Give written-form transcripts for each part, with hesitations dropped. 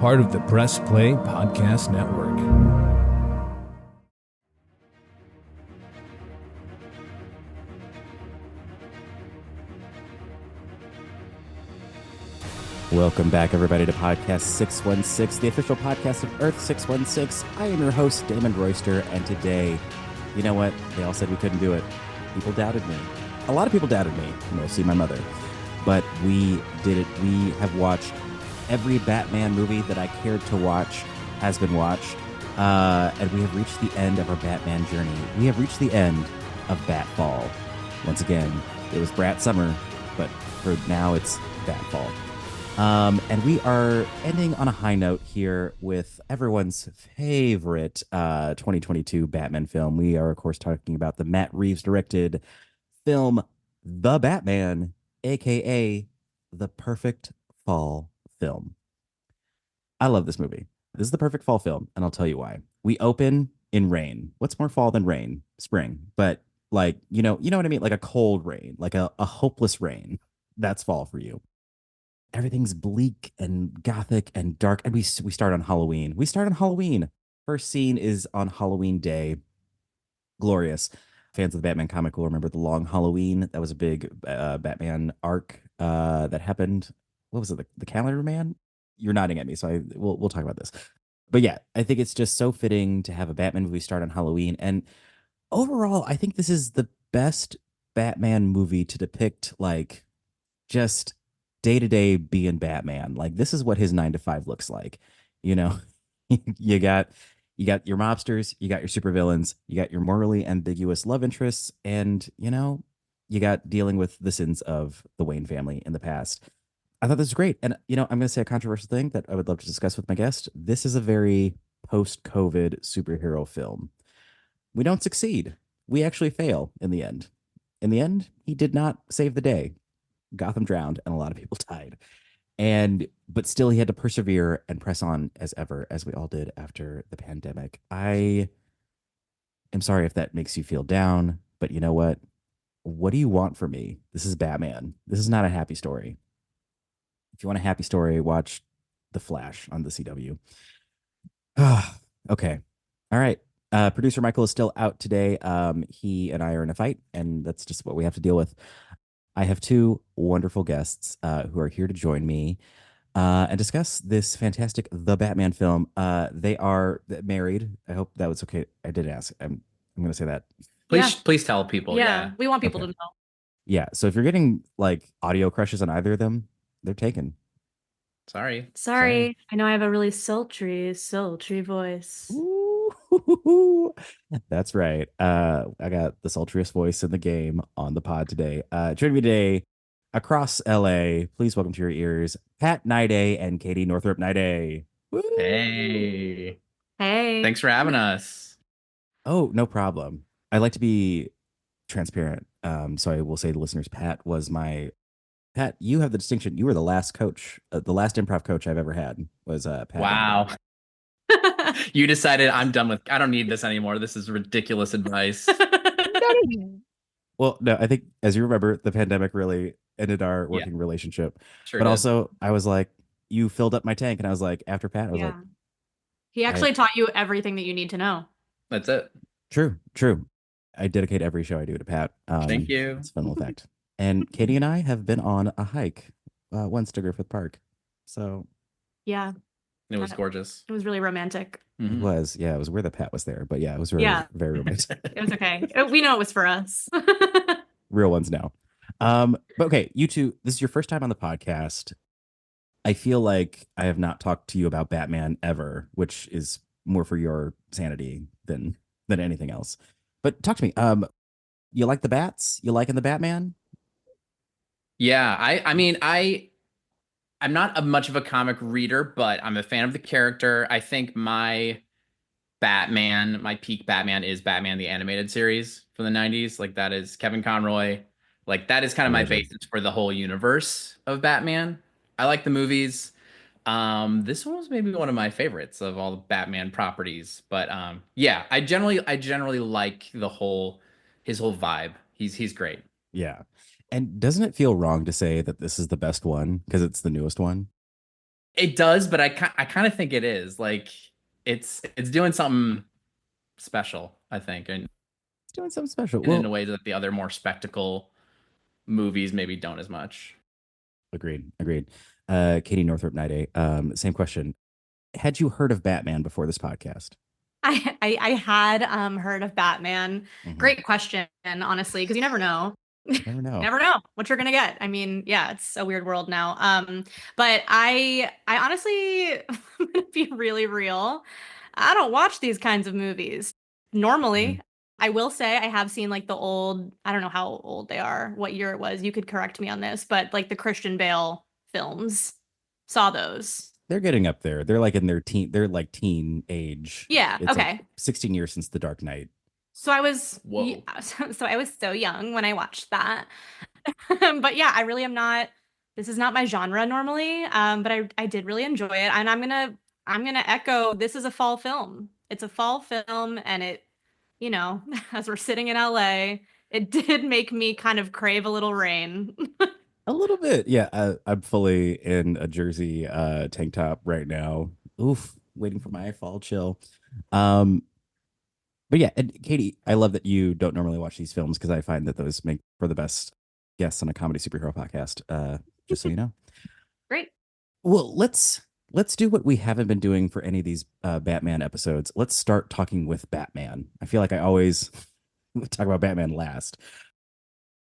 part of the Press Play Podcast Network. Welcome back, everybody, to Podcast 616, the official podcast of Earth 616. I am your host, Damon Royster, and today, you know what? They all said we couldn't do it. People doubted me. A lot of people doubted me, mostly my mother. But we did it. We have watched every Batman movie that I cared to watch has been watched, and we have reached the end of our Batman journey. We have reached the end of Batfall. Once again, it was Brat Summer, but for now it's Batfall. And we are ending on a high note here with everyone's favorite 2022 Batman film. We are, of course, talking about the Matt Reeves directed film, The Batman, aka The Perfect Fall Film. I love this movie. This is the perfect fall film, and I'll tell you why. We open in rain. What's more fall than rain? Spring. But like, you know what I mean? Like a cold rain, like a hopeless rain. That's fall for you. Everything's bleak and gothic and dark, and we start on Halloween. We start on Halloween. First scene is on Halloween Day. Glorious. Fans of the Batman comic will remember the Long Halloween. That was a big Batman arc that happened. What was it? The Calendar Man? You're nodding at me, so we'll talk about this. But yeah, I think it's just so fitting to have a Batman movie start on Halloween. And overall, I think this is the best Batman movie to depict like just day-to-day being Batman. Like, this is what his 9 to 5 looks like. You know, you got your mobsters, you got your supervillains, you got your morally ambiguous love interests, and you got dealing with the sins of the Wayne family in the past. I thought this was great. And I'm going to say a controversial thing that I would love to discuss with my guest. This is a very post-COVID superhero film. We don't succeed. We actually fail in the end. In the end, he did not save the day. Gotham drowned and a lot of people died. But still he had to persevere and press on as ever, as we all did after the pandemic. I am sorry if that makes you feel down, but you know what? What do you want from me? This is Batman. This is not a happy story. If you want a happy story, watch The Flash on the CW. Okay. All right. Producer Michael is still out today. He and I are in a fight, and that's just what we have to deal with. I have two wonderful guests who are here to join me and discuss this fantastic The Batman film. They are married. I hope that was okay. I did ask. I'm going to say that. Please tell people. Yeah. We want people Okay. to know. Yeah. So if you're getting like audio crushes on either of them, they're taken. Sorry. I know I have a really sultry voice. Ooh, that's right. I got the sultriest voice in the game on the pod today. Joining me today across LA, please welcome to your ears, Pat Niday and Katie Northrup-Niday. Woo! Hey. Hey. Thanks for having us. Oh, no problem. I like to be transparent. So I will say to listeners, Pat, you have the distinction. You were the last coach, the last improv coach I've ever had was Pat. Wow. You decided I don't need this anymore. This is ridiculous advice. Well, no, I think as you remember, the pandemic really ended our working relationship. Sure But did. also, I was like, you filled up my tank, and I was like, after Pat, I was like, he actually taught you everything that you need to know. That's it. true. I dedicate every show I do to Pat. Thank you. It's a fun little fact. And Katie and I have been on a hike once to Griffith Park. So Yeah. It was gorgeous. It was really romantic. It was, yeah, it was where the Pat was there. But yeah, it was very, very romantic. It was okay. We know it was for us. Real ones now. But okay, you two, this is your first time on the podcast. I feel like I have not talked to you about Batman ever, which is more for your sanity than anything else. But talk to me. You like the bats? You liking the Batman? Yeah, I'm not much of a comic reader, but I'm a fan of the character. I think my peak Batman is Batman the Animated Series from the 90s. Like, that is Kevin Conroy. Like, that is kind of my basis for the whole universe of Batman. I like the movies. This one was maybe one of my favorites of all the Batman properties. But yeah, I generally like his whole vibe. He's great. Yeah. And doesn't it feel wrong to say that this is the best one because it's the newest one? It does, but I kind of think it is like it's doing something special, I think, It's doing something special. and in Well, a way that the other more spectacle movies maybe don't as much. agreed, agreed. Katie Northrup-Niday, same question. Had you heard of Batman before this podcast? I had heard of Batman. Hmm. Great question, honestly, because you never know. Never know. Never know what you're gonna get. I mean, yeah, it's a weird world now. But I honestly, I'm gonna be really real. I don't watch these kinds of movies Mhm. normally. I will say I have seen like the old, I don't know how old they are, what year it was. You could correct me on this, but like the Christian Bale films, saw those. They're getting up there. They're like in their teen. They're like teen age. Yeah, It's like okay. 16 years since The Dark Knight. So I was, Whoa. so I was so young when I watched that. But yeah, I really am not, this is not my genre normally. But I did really enjoy it. And I'm gonna echo, this is a fall film. It's a fall film, and it, you know, as we're sitting in LA, it did make me kind of crave a little rain. A little bit, yeah. I'm fully in a jersey tank top right now. Oof, waiting for my fall chill. Um, but yeah, and Katie, I love that you don't normally watch these films because I find that those make for the best guests on a comedy superhero podcast. Just so you know. Great. Well, let's do what we haven't been doing for any of these Batman episodes. Let's start talking with Batman. I feel like I always talk about Batman last,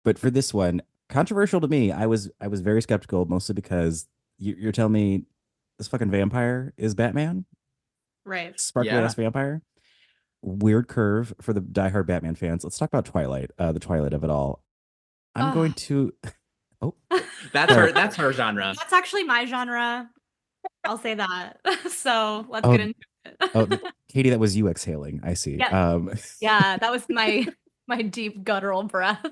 but for this one, controversial to me. I was very skeptical, mostly because you're telling me this fucking vampire is Batman, Right. sparkly Yeah. ass vampire. Weird curve for the diehard Batman fans. Let's talk about Twilight, the Twilight of it all. I'm going Oh, to. Oh, That's sorry. her genre. that's actually my genre. I'll say that. So let's get Oh, into oh, it. Katie, that was you exhaling. I see. Yes. Yeah, that was my deep guttural breath.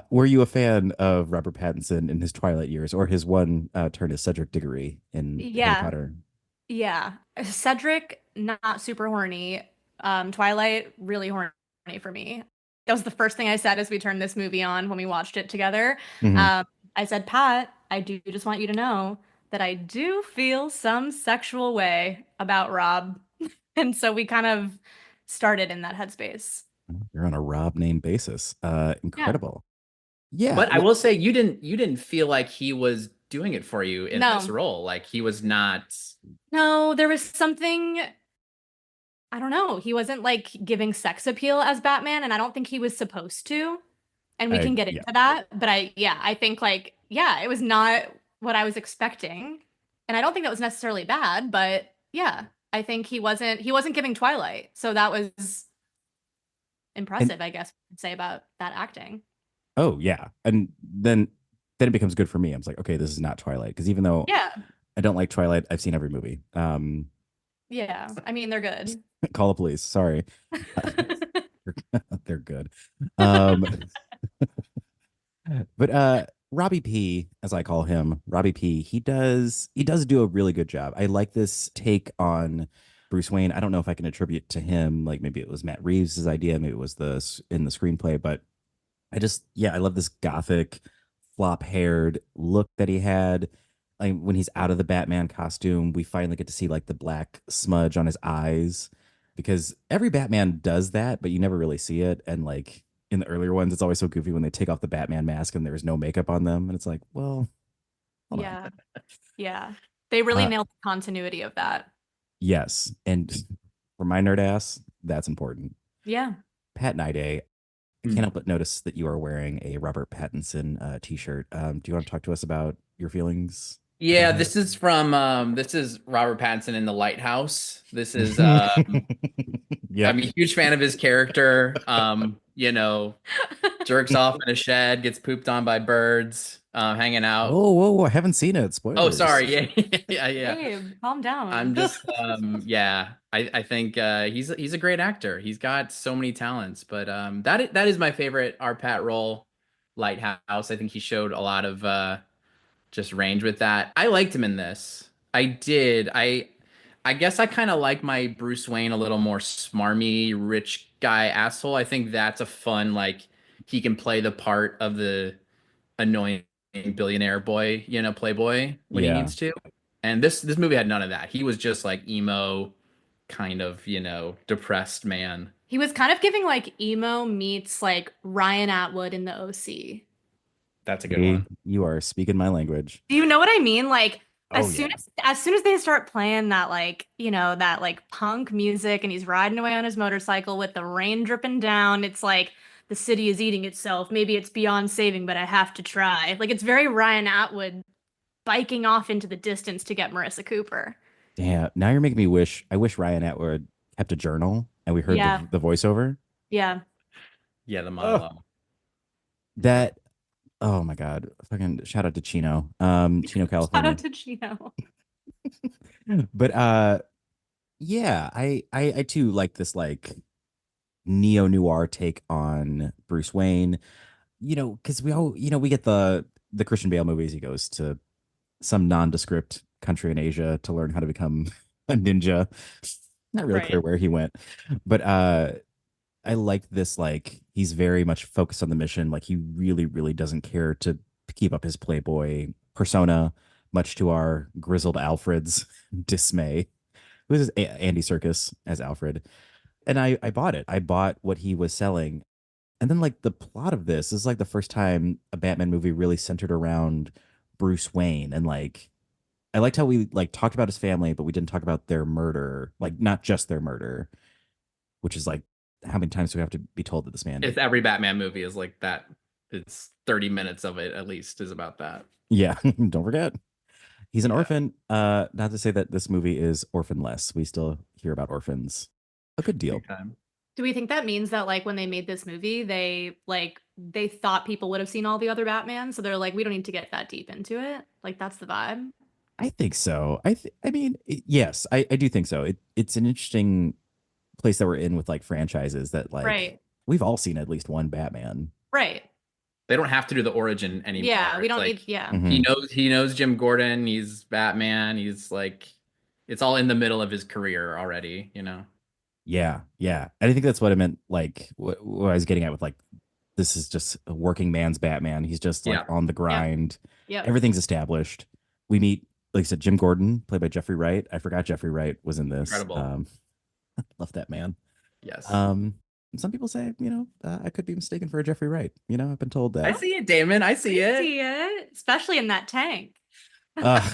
Were you a fan of Robert Pattinson in his Twilight years, or his one turn as Cedric Diggory in Harry Yeah, Potter? yeah. Cedric, not super horny. Twilight, really horny for me. That was the first thing I said as we turned this movie on when we watched it together. Hmm. I said, Pat, I do just want you to know that I do feel some sexual way about Rob. And so we kind of started in that headspace. You're on a Rob name basis. Yeah. Incredible. Yeah. But I will say you didn't feel like he was doing it for you in this No, role. Like he was not. no, there was something, I don't know. He wasn't like giving sex appeal as Batman, and I don't think he was supposed to. And we can get Yeah. into that. But yeah, I think like, yeah, it was not what I was expecting. And I don't think that was necessarily bad, but yeah, I think he wasn't giving Twilight. So that was And impressive, I guess, I'd say about that acting. oh yeah, and then it becomes good for me. I was like, okay, this is not Twilight because even though Yeah. I don't like Twilight, I've seen every movie. Yeah. I mean, they're good. Call the police. Sorry, they're good. Um, but Robbie P, as I call him, Robbie P, he does do a really good job. I like this take on Bruce Wayne. I don't know if I can attribute to him, like maybe it was Matt Reeves' idea, maybe it was in the screenplay, but yeah, I love this gothic flop haired look that he had. Like when he's out of the Batman costume, we finally get to see like the black smudge on his eyes because every Batman does that, but you never really see it. And like in the earlier ones, it's always so goofy when they take off the Batman mask and there's no makeup on them. And it's like, well, hold on. Yeah. Yeah. They really Uh, nailed the continuity of that. yes. And for my nerd ass, that's important. Yeah. Pat Niday, I can't help but notice that you are wearing a Robert Pattinson t-shirt. Do you want to talk to us about your feelings Yeah, about him? this is Robert Pattinson in The Lighthouse. This is I'm Yep. a huge fan of his character. Jerks off in a shed, gets pooped on by birds, hanging out. Whoa, whoa, whoa, I haven't seen it. Oh, Spoilers. sorry. Yeah, yeah, yeah. Babe, calm down. I'm just yeah. I think he's a great actor. He's got so many talents, but that is my favorite R. Pat role, Lighthouse. I think he showed a lot of just range with that. I liked him in this. I did. I guess I kind of like my Bruce Wayne a little more smarmy, rich guy asshole. I think that's a fun like he can play the part of the annoying billionaire boy, playboy when he Yeah. needs to. And this movie had none of that. He was just like emo, kind of, depressed man. He was kind of giving like emo meets like Ryan Atwood in the OC. That's a good See, one. you are speaking my language. Do you know what I mean? Like Oh yeah. as soon as they start playing that like, that like punk music and he's riding away on his motorcycle with the rain dripping down, it's like the city is eating itself. Maybe it's beyond saving, but I have to try. Like it's very Ryan Atwood biking off into the distance to get Marissa Cooper. Damn. Now you're making me wish. I wish Ryan Atwood kept a journal and we heard Yeah. the voiceover. Yeah. Yeah, the Oh, monologue. that. Oh my God. Fucking shout out to Chino. Chino, Shout California. out to Chino. But yeah, I too like this like neo noir take on Bruce Wayne. Because we all we get the Christian Bale movies. He goes to some nondescript country in Asia to learn how to become a ninja. Not really clear Right. where he went, but I like this. Like he's very much focused on the mission. Like he really, really doesn't care to keep up his playboy persona, much to our grizzled Alfred's dismay. This is Andy Serkis as Alfred, and I bought it. I bought what he was selling, and then like the plot of this is like the first time a Batman movie really centered around Bruce Wayne, and like I liked how we like talked about his family, but we didn't talk about their murder, like not just their murder, which is like how many times do we have to be told that this man? If every Batman movie is like that, it's 30 minutes of it at least is about that. Yeah, don't forget he's an Yeah. orphan. Not to say that this movie is orphanless. We still hear about orphans a good deal. Big time. Do we think that means that like when they made this movie, they thought people would have seen all the other Batman, so they're like, we don't need to get that deep into it? Like that's the vibe. I think so. I mean, yes, I do think so. It's an interesting place that we're in with like franchises that like Right. we've all seen at least one Batman. Right. They don't have to do the origin anymore. Yeah, we It's don't like need yeah. Mhm. he knows Jim Gordon, he's Batman, he's like it's all in the middle of his career already. Yeah, yeah. And I think that's what I meant. Like what I was getting at with like this is just a working man's Batman. He's just like Yeah. on the grind. Yep. Everything's established. We meet, like I said, Jim Gordon, played by Jeffrey Wright. I forgot Jeffrey Wright was in this. Incredible. Love that man. Yes. Some people say, I could be mistaken for a Jeffrey Wright. I've been told I that. see it, Damon. I see I it. see it, especially in that tank.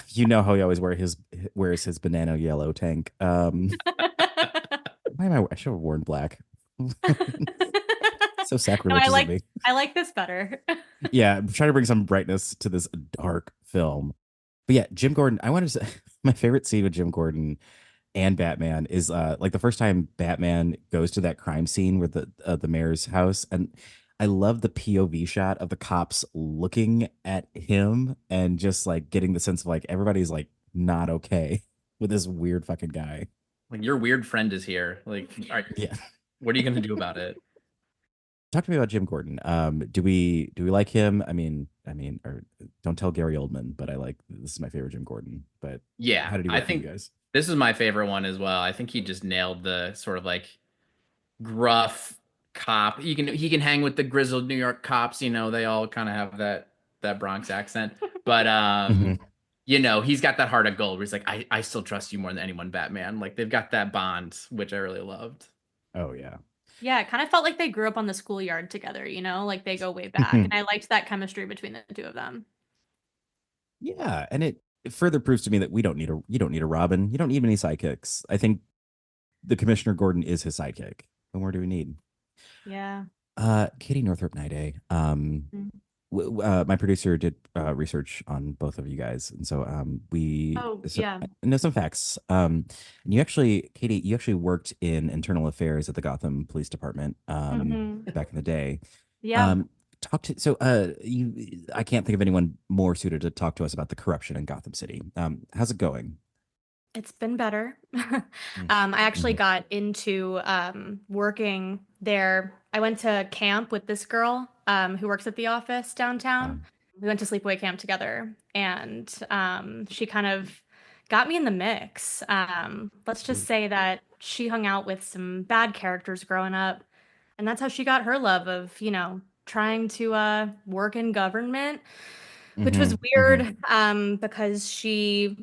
You know how he always wears his banana yellow tank. Why am I should have worn black. So No, sacrilegious of me. I like this better. Yeah, I'm trying to bring some brightness to this dark film. But yeah, Jim Gordon, I wanted to say my favorite scene with Jim Gordon and Batman is like the first time Batman goes to that crime scene with the mayor's house, and I love the POV shot of the cops looking at him and just like getting the sense of like everybody's like not okay with this weird fucking guy. Like your weird friend is here. Like, all right, Yeah. what are you gonna do about it? Talk to me about Jim Gordon. Do we like him? Or don't tell Gary Oldman, but this is my favorite Jim Gordon. But Yeah, how did he I work for you think guys? this is my favorite one as well. I think he just nailed the sort of like gruff cop. He can hang with the grizzled New York cops. They all kind of have that Bronx accent. But Mhm. he's got that heart of gold where he's like, I still trust you more than anyone, Batman. Like they've got that bond, which I really loved. Oh yeah. Yeah, it kind of felt like they grew up on the schoolyard together, like they go way back. And I liked that chemistry between the two of them. Yeah, and it further proves to me that you don't need a Robin. You don't need any sidekicks. I think the Commissioner Gordon is his sidekick. What more do we need? Yeah. Katie Northrup-Niday. Mhm. My producer did research on both of you guys, and so Oh, so yeah. I know some facts. And Katie, you actually worked in internal affairs at the Gotham Police Department Mhm. back in the day. Yeah. I can't think of anyone more suited to talk to us about the corruption in Gotham City. How's it going? It's been better. Mm. I actually Mhm. got into working there. I went to camp with this girl who works at the office downtown. We went to sleepaway camp together, and she kind of got me in the mix. Let's just say that she hung out with some bad characters growing up, and that's how she got her love of, trying to work in government. which was mhm. weird because she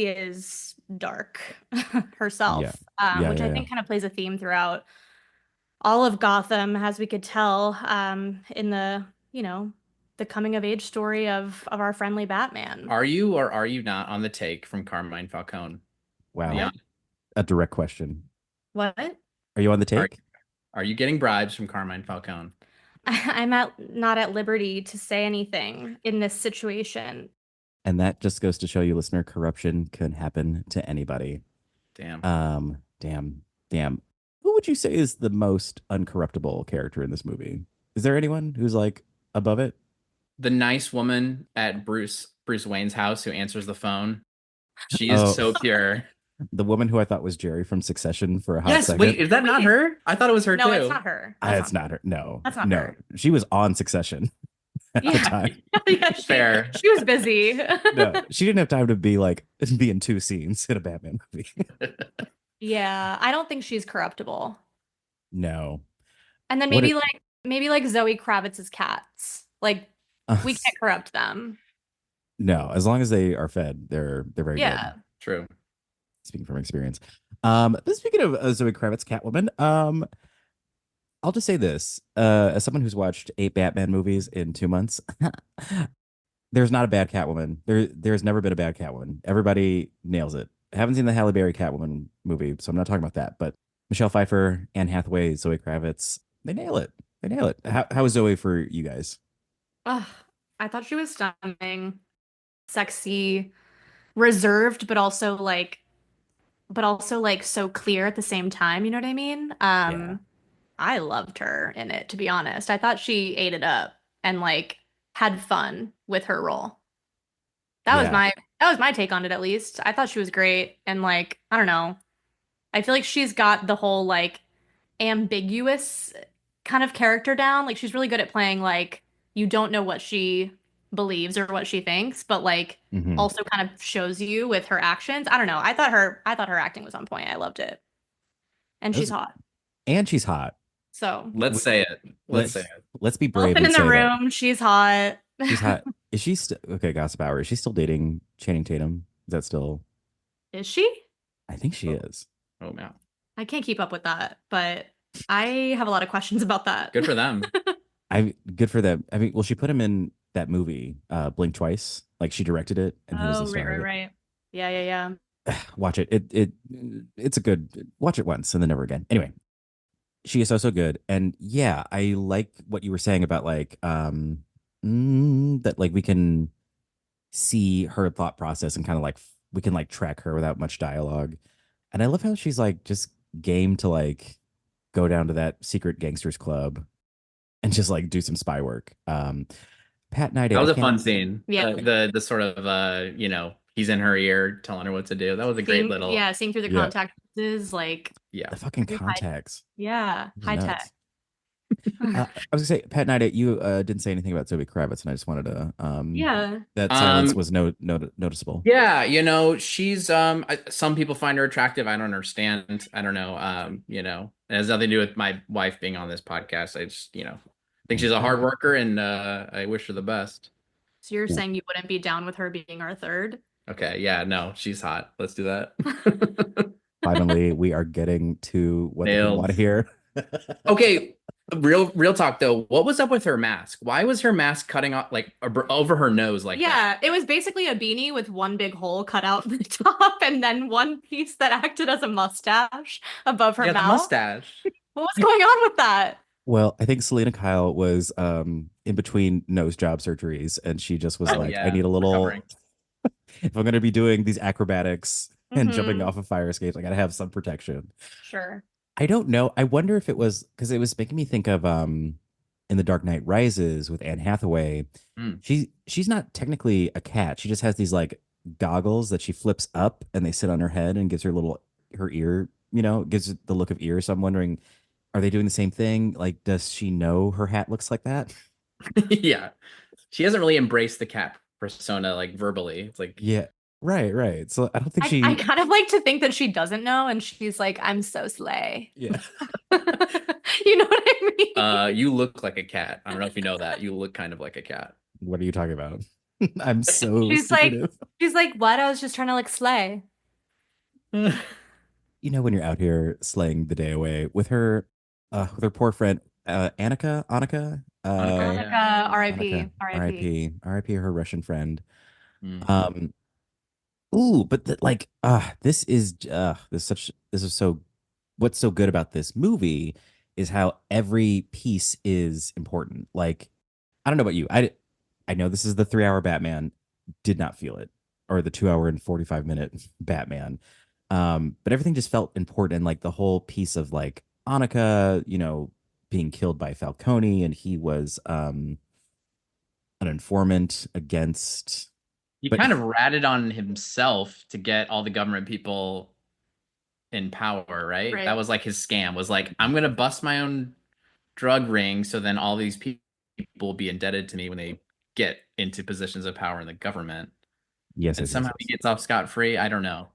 is dark Yeah. herself, Yeah, which yeah, I yeah. think kind of plays a theme throughout all of Gotham, as we could tell in the, the coming of age story of our friendly Batman. Are you or are you not on the take from Carmine Falcone? Be Wow. What? honest. A direct question. What? Are you on the Are take? are you getting bribes from Carmine Falcone? I'm not at liberty to say anything in this situation. And that just goes to show you, listener, corruption can happen to anybody. Damn. Damn, damn. Who would you say is the most uncorruptible character in this movie? Is there anyone who's like above it? The nice woman at Bruce Wayne's house who answers the phone. She is Oh, so pure. the woman who I thought was Jerry from Succession for a hot Yes, wait, second. is that not Wait, her? I thought it was her no, it's too. not her. That's It's not her. No, That's not no. her. She was on Succession at the Yeah. time. Yeah, Fair. she was busy. No, she didn't have time to be in two scenes in a Batman movie. Yeah, I don't think she's corruptible. No. And then What maybe like Zoe Kravitz's cats. Like we can't corrupt them. no, as long as they are fed, they're very good. Yeah. True. Speaking from experience. Speaking of Zoe Kravitz, Catwoman, I'll just say this: as someone who's watched 8 Batman movies in 2 months, there's not a bad Catwoman. There's never been a bad Catwoman. Everybody nails it. I haven't seen the Halle Berry Catwoman movie, so I'm not talking about that. But Michelle Pfeiffer, Anne Hathaway, Zoe Kravitz, they nail it. They nail it. How is Zoe for you guys? Ugh, I thought she was stunning, sexy, reserved, but also like so clear at the same time, you know what I mean? Yeah. I loved her in it, to be honest. I thought she ate it up and like had fun with her role. That was Yeah. my take on it at least. I thought she was great and like, I don't know. I feel like she's got the whole like ambiguous kind of character down. Like she's really good at playing like you don't know what she believes or what she thinks, but like hmm also kind of shows you with her actions. I don't know. I thought her acting was on point. I loved it. And she's hot. And she's hot. So, Let's say it. Let's say Let's it. let's be brave elephant and in the say that. room, she's hot. She's hot. Is she still okay? Gossip Hour. Is she still dating Channing Tatum? Is that still? Is she? I think she is. Oh man. I can't keep up with that, but I have a lot of questions about that. Good for them. I good for them. I mean, well, she put him in that movie, Blink Twice. Like she directed it, and he was the Oh, right, star right, of it. right. Yeah, yeah, yeah. Watch it. It's a good. Watch it once and then never again. Anyway, she is so good, and yeah, I like what you were saying about like that like we can see her thought process and kind of like we can like track her without much dialogue. And I love how she's like just game to like go down to that secret gangsters club and just like do some spy work. Pat Niday, That was I a can't. fun scene. Yeah. The sort of he's in her ear telling her what to do. That was a great little Seeing through the Yeah. contact lenses, like yeah. The fucking Very high- contacts. yeah, high Nuts. tech. I was gonna say, Pat Niday, you didn't say anything about Zoe Kravitz, and I just wanted to Yeah. that silence Um, was noticeable. Yeah, she's some people find her attractive. I don't understand. I don't know. It has nothing to do with my wife being on this podcast. I just, think she's a hard worker and I wish her the best. So you're saying you wouldn't be down with her being our third? Okay, yeah, no, she's hot. Let's do that. Finally, we are getting to what they Nailed. want to hear. Okay, real talk though. What was up with her mask? Why was her mask cutting off like over her nose like that? Yeah, it was basically a beanie with one big hole cut out the top and then one piece that acted as a mustache above her Yeah, the mouth. mustache. What was going on with that? Well, I think Selena Kyle was in between nose job surgeries, and she just was Oh, like, yeah, I need a little. recovering. If I'm going to be doing these acrobatics and jumping Mhm. off of fire escapes, I got to have some protection. Sure. I don't know. I wonder if it was because it was making me think of in The Dark Knight Rises with Anne Hathaway. Mm. She's not technically a cat. She just has these like goggles that she flips up and they sit on her head and gives her her ear, gives it the look of ear. So I'm wondering, are they doing the same thing? Like, does she know her hat looks like that? Yeah. She hasn't really embraced the cat persona like verbally. It's like Yeah. Right. So I don't think she. I kind of like to think that she doesn't know and she's like, I'm so slay. Yeah. You know what I mean? you look like a cat. I don't know if you know that. You look kind of like a cat. What are you talking about? I'm so She's like, secretive. what? I was just trying to like slay. You know, when you're out here slaying the day away with her poor friend, Annika, Annika, yeah. Annika, Annika, R.I.P. R.I.P. R.I.P. her Russian friend. Mm. Um, ooh, but this is so. What's so good about this movie is how every piece is important. Like, I don't know about you, I know this is the 3 hour Batman, did not feel it, or the 2 hour and 45 minute Batman. But everything just felt important, and like the whole piece of like Annika, being killed by Falcone, and he was an informant against, He but kind of ratted on himself to get all the government people in power, right? That Right. was like his scam, was like, I'm gonna bust my own drug ring, so then all these people will be indebted to me when they get into positions of power in the government. yes, And yes, yes, somehow he yes. gets off scot-free. I don't know.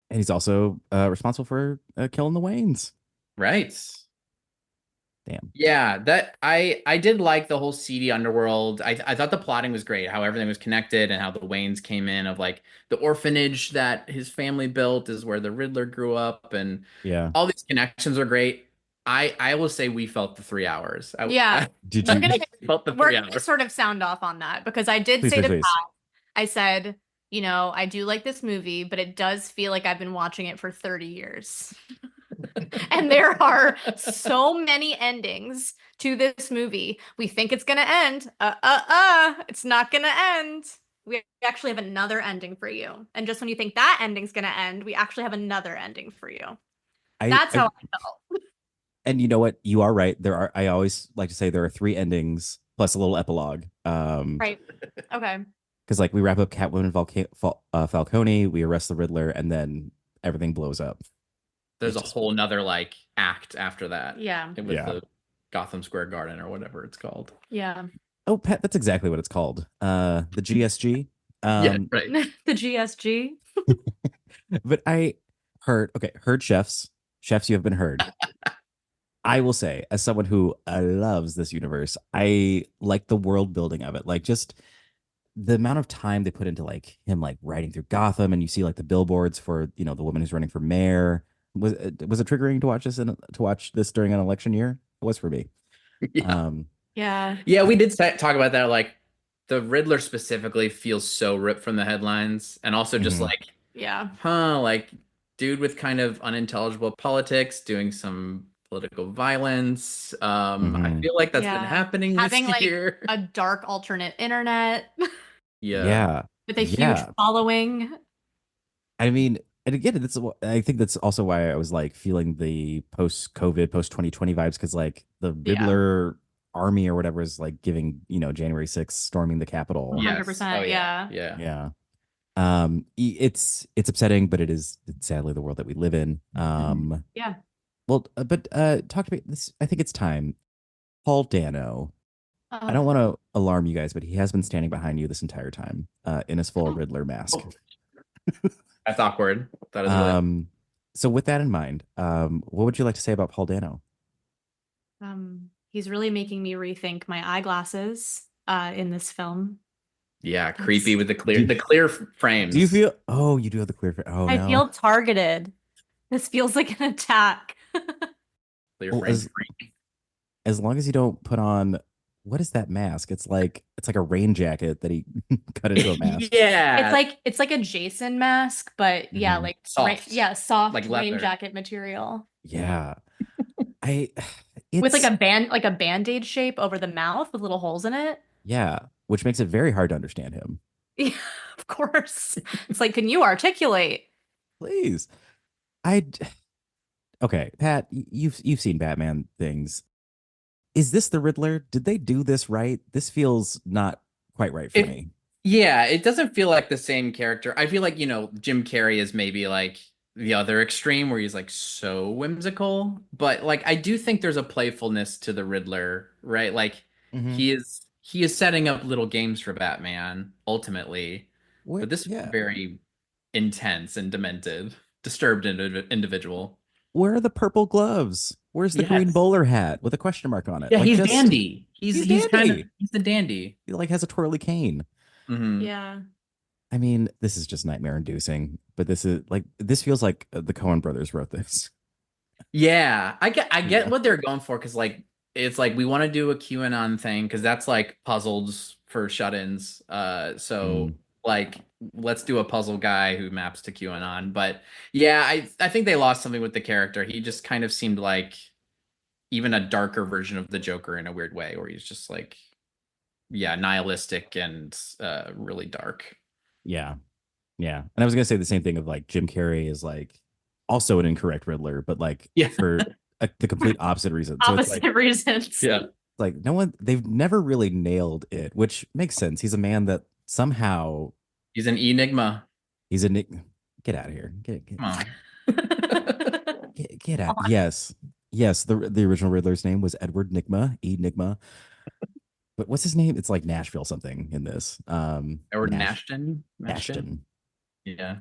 And he's also responsible for killing the Waynes. Right. Damn. Yeah, that I did like the whole seedy underworld. I thought the plotting was great, how everything was connected and how the Waynes came in, of like the orphanage that his family built is where the Riddler grew up, and Yeah. all these connections are great. I will say we felt the 3 hours. Yeah. Did We're you? gonna felt the we're 3 gonna hours. sort of sound off on that because I did Please, say please, to please. Pat, I said, I do like this movie, but it does feel like I've been watching it for 30 years. And there are so many endings to this movie. We think it's gonna end. It's not gonna end. We actually have another ending for you. And just when you think that ending's gonna end, we actually have another ending for you. I, That's I how I felt. and you know what? You are right. I always like to say there are three endings plus a little epilogue. Right. Okay. Because like we wrap up Catwoman, Falcone, we arrest the Riddler, and then everything blows up. There's It's a just whole nother like act after that. Yeah. With Yeah. the Gotham Square Garden or whatever it's called. Yeah. Oh, Pat, that's exactly what it's called. The GSG. Yeah, Um, right. The GSG. but I heard chefs. Chefs, you have been heard. I will say, as someone who loves this universe, I like the world building of it. Like just the amount of time they put into like him like riding through Gotham, and you see like the billboards for the woman who's running for mayor. Was it triggering to watch this during an election year? It was for me. Yeah. Um, Yeah. Yeah, we did talk about that. Like the Riddler specifically feels so ripped from the headlines, and also just mhm. like, Yeah. like dude with kind of unintelligible politics, doing some political violence. I Mhm. feel like that's been Yeah. happening Having this like year. a dark alternate internet Yeah. Yeah, with a huge yeah. following. I mean, and again, I think that's also why I was like feeling the post-COVID, post-2020 vibes, because like the Yeah. Riddler army or whatever is like giving, January 6th storming the Capitol. Yes. 100%. Oh yeah. Yeah. Yeah. Yeah. It's upsetting, but it's sadly the world that we live in. Yeah. Well, but talk to me. This, I think it's time. Paul Dano. I Oh. don't want to alarm you guys, but he has been standing behind you this entire time, in his full Riddler mask. That's awkward. That is really So with that in mind, what would you like to say about Paul Dano? He's really making me rethink my eyeglasses in this film. yeah, creepy with the Do- clear frames. Do you feel? Oh, you do have the clear. Oh I no. feel targeted. This feels like an attack. clear Well, frames? as long as you don't put on, what is that mask? It's like a rain jacket that he cut into a mask. Yeah, It's like a Jason mask, but yeah, Mhm. like soft. soft Like rain leather. jacket material. Yeah. I With it's like a band-aid shape over the mouth with little holes in it. yeah, which makes it very hard to understand him. Yeah, of course. It's like, can you articulate? Please. I okay, Pat, you've seen Batman things. Is this the Riddler? Did they do this right? This feels not quite right for If me. Yeah, it doesn't feel like the same character. I feel like, Jim Carrey is maybe like the other extreme where he's like so whimsical, but like I do think there's a playfulness to the Riddler, right? Like Mhm. he is setting up little games for Batman ultimately, but this is Yeah. very intense and demented, disturbed individual. Where are the purple gloves? Where's the green Yes. bowler hat with a question mark on it? Yeah, Like he's just dandy. he's He's kind of dandy. he's the dandy. He like has a twirly cane. Yeah. I mean, this is just nightmare inducing, but this feels like the Coen brothers wrote this. Yeah, I get Yeah. what they're going for because like it's like we want to do a QAnon thing because that's like puzzles for shut-ins. So Mm. like let's do a puzzle guy who maps to QAnon. But yeah, I think they lost something with the character. He just kind of seemed like even a darker version of the Joker in a weird way, where he's just like yeah, nihilistic and really dark. Yeah. Yeah. And I was gonna say the same thing of like Jim Carrey is like also an incorrect Riddler, but like Yeah. for the complete opposite reason. So it's like Opposite reasons. Yeah. like no one they've never really nailed it, which makes sense. He's a man that somehow He's an enigma. he's a nick. Get out of here. Come on. Get out. Yes. Yes, the original Riddler's name was Edward Nigma, Enigma. But what's his name? It's like Nashville something in this. Or Nashton. Ashton. Yeah.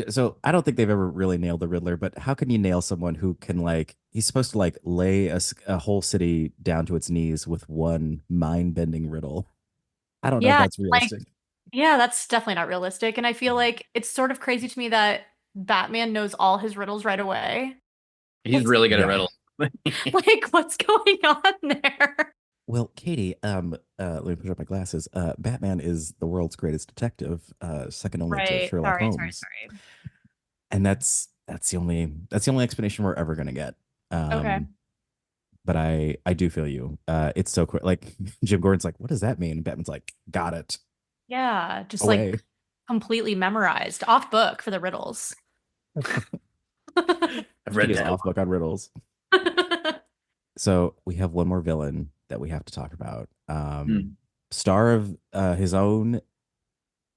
So I don't think they've ever really nailed the Riddler, but how can you nail someone who can like he's supposed to like lay a whole city down to its knees with one mind-bending riddle? I don't know if Yeah, that's realistic. yeah, that's definitely not realistic. And I feel like it's sort of crazy to me that Batman knows all his riddles right away. He's really good at Yeah. riddles. Like, what's going on there? Well, Katie, let me put up my glasses. Batman is the world's greatest detective, second only to Right. Sherlock Sorry, Holmes. sorry. And that's the only explanation we're ever gonna get. Okay. But I do feel you. It's so quick. Like Jim Gordon's like, what does that mean? Batman's like, got it. Yeah, just Away. like completely memorized. Off book for the riddles. I've read He is that. off book on riddles. So we have one more villain that we have to talk about. Star of his own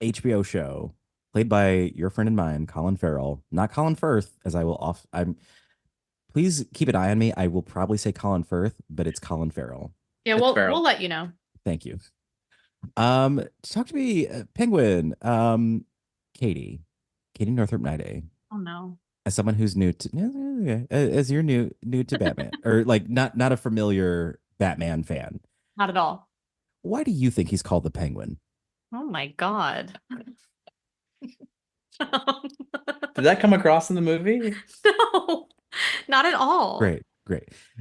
HBO show, played by your friend and mine, Colin Farrell. Not Colin Firth, as I will off. Please keep an eye on me. I will probably say Colin Firth, but it's Colin Farrell. Yeah, It's we'll Farrell. let you know. Thank you. Talk to me, Penguin. Katie Northrup-Niday. Oh no. As someone who's new to as you're new to Batman or like not a familiar Batman fan, Not at all. why do you think he's called the Penguin? Oh my God. Did that come across in the movie? No, not at all. Great.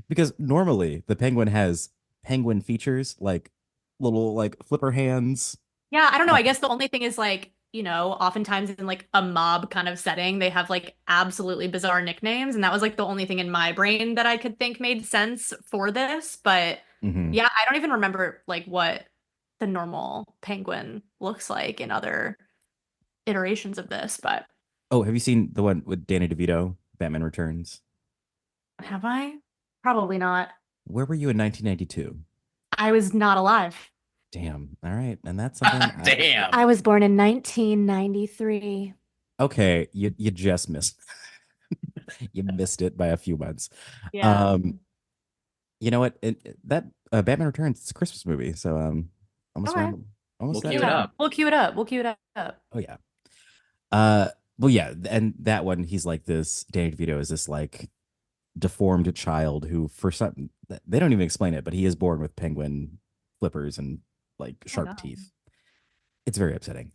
Because normally the Penguin has penguin features like little like flipper hands. Yeah, I don't know. I guess the only thing is like, oftentimes in like a mob kind of setting, they have like absolutely bizarre nicknames. And that was like the only thing in my brain that I could think made sense for this. But Mhm. yeah, I don't even remember like what the normal penguin looks like in other iterations of this. But Oh, have you seen the one with Danny DeVito, Batman Returns? have I? Probably not. Where were you in 1992? I was not alive. Damn. All right. And that's something. Damn. I was born in 1993. Okay. You just missed. You missed it by a few months. Yeah. You know what? That Batman Returns, it's a Christmas movie. So almost Okay. around, almost We'll that queue it time. up. We'll queue it up. We'll queue it up. Oh yeah. Well yeah, and that one he's like this. Danny DeVito is this like deformed child who for some they don't even explain it, but he is born with penguin flippers and like sharp God. teeth. It's very upsetting.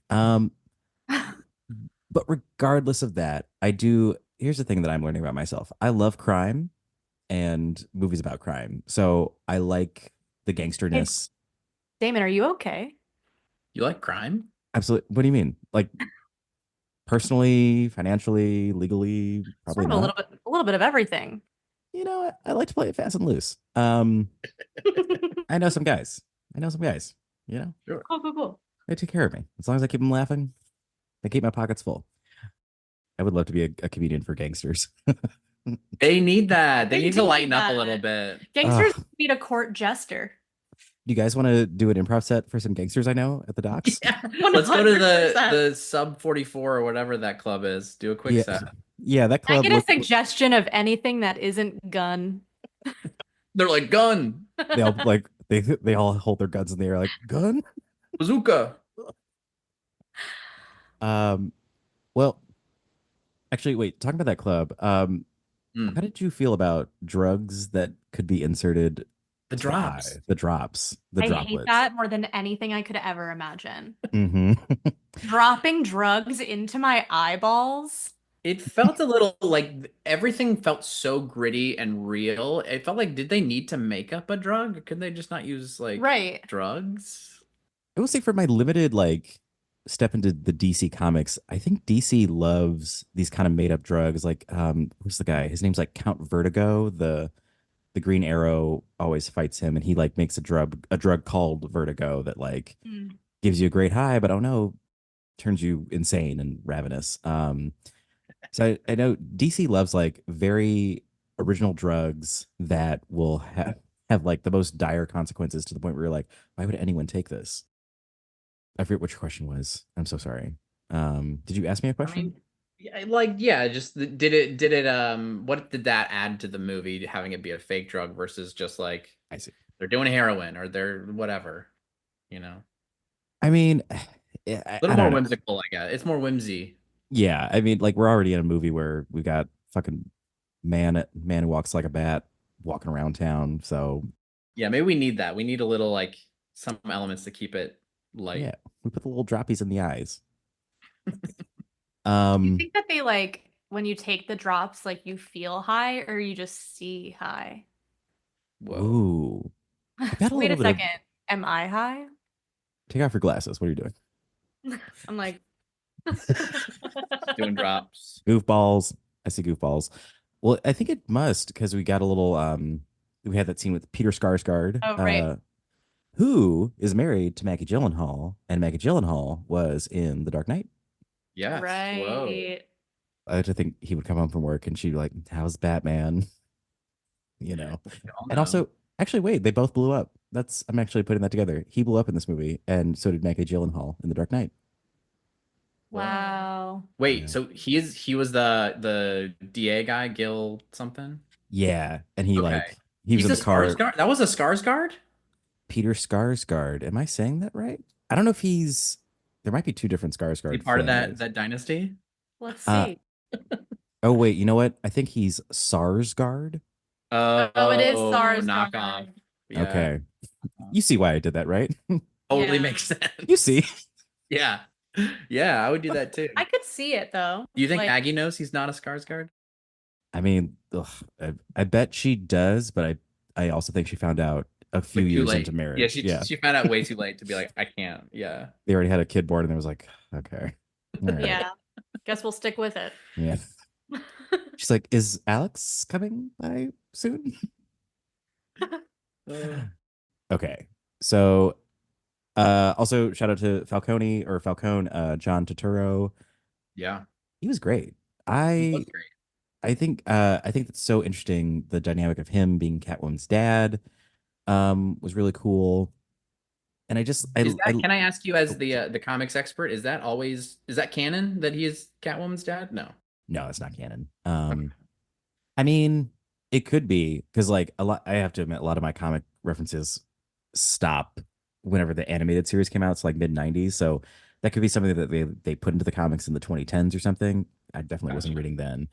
But regardless of that, here's the thing that I'm learning about myself. I love crime and movies about crime. So I like the gangsterness. Damon, are you okay? You like crime? Absolutely. What do you mean? Like personally, financially, legally, probably Sort of not. a little bit of everything. You know, I like to play it fast and loose. I know some guys. You know, Cool. they take care of me. As long as I keep them laughing, they keep my pockets full. I would love to be a comedian for gangsters. They need that. They They need do to lighten need up a that. little bit. Gangsters need a court jester. Do you guys want to do an improv set for some gangsters I know at the docks? Yeah. Let's go to 100%. the sub 44 or whatever that club is. Do a quick Yeah. set. Yeah, that Can I club. get a suggestion of anything that isn't gun? They're like gun, They all like they all hold their guns in the air like gun. bazooka. Well, actually, wait. Talking about that club. How did you feel about drugs that could be inserted The to the high, drops. the drops, the I hate droplets. that more than anything I could ever imagine. Mm-hmm. Dropping drugs into my eyeballs. It felt a little like everything felt so gritty and real. It felt like, did they need to make up a drug? Could they just not use like Right. drugs? I will say for my limited like step into the DC comics, I think DC loves these kind of made up drugs. Like, who's the guy? His name's like Count Vertigo. The Green Arrow always fights him, and he like makes a drug called Vertigo that like Mm. gives you a great high, but oh no, turns you insane and ravenous. So I know DC loves like very original drugs that will have like the most dire consequences to the point where you're like, why would anyone take this? I forget what your question was. I'm so sorry. Did you ask me a I question? mean, yeah, just did it what did that add to the movie having it be a fake drug versus just like I see. they're doing heroin or they're whatever, you know? I mean, A I little more don't know. whimsical, I guess. It's more whimsy. Yeah, I mean, like we're already in a movie where we got fucking man who walks like a bat walking around town. So Yeah, maybe we need that. We need a little like some elements to keep it light. yeah, we put the little droppies in the eyes. Do you Um, think that they like when you take the drops, like you feel high or you just see high? Whoa. ooh, I got a Wait little a bit of second. Am I high? take off your glasses. What are you doing? I'm like, Doing drops. Goofballs. I see goofballs. Well, I think it must because we got a little we had that scene with Peter Skarsgård, oh, right. who is married to Maggie Gyllenhaal, and Maggie Gyllenhaal was in The Dark Knight. Yes. Whoa. Right. I like to think he would come home from work and she'd be like, "How's Batman?" You know. We all And know. also, actually, wait, they both blew up. I'm actually putting that together. He blew up in this movie, and so did Maggie Gyllenhaal in The Dark Knight. Wow. Wait, Yeah. so he was the DA guy, Gil something? Yeah, and he Okay. like he was He's in a the car. Skarsgård? That was a Skarsgård? Peter Skarsgård. Am I saying that right? I don't know if he's. There might be two different Is he Skarsgård part of families. that dynasty? Let's Uh, see. oh wait, you know what? I think he's Sarsgaard. Oh, it is Sarsgaard. Knockoff. Yeah. Okay, you see why I did that, right? Totally Yeah. makes sense. You see. Yeah. Yeah, I would do that too. I could see it though. Do you think Like, Aggie knows he's not a Skarsgård? I mean, ugh, I bet she does, but I also think she found out a few Like, too years late. into marriage. Yeah, she found out way too late to be like, I can't. Yeah. They already had a kid born, and it was like, okay, all right. yeah. Guess we'll stick with it. Yeah. She's like, is Alex coming by soon? Okay. So also shout out to Falcone, John Turturro. Yeah. He was great. He was I great. I think that's so interesting. The dynamic of him being Catwoman's dad was really cool. And Can I ask you as Oh, the comics expert, is that canon that he is Catwoman's dad? No. no, it's not canon. I mean, it could be because like a lot. I have to admit, a lot of my comic references stop whenever the animated series came out. It's like mid '90s, so that could be something that they put into the comics in the 2010s or something. I definitely wasn't Gotcha. reading then.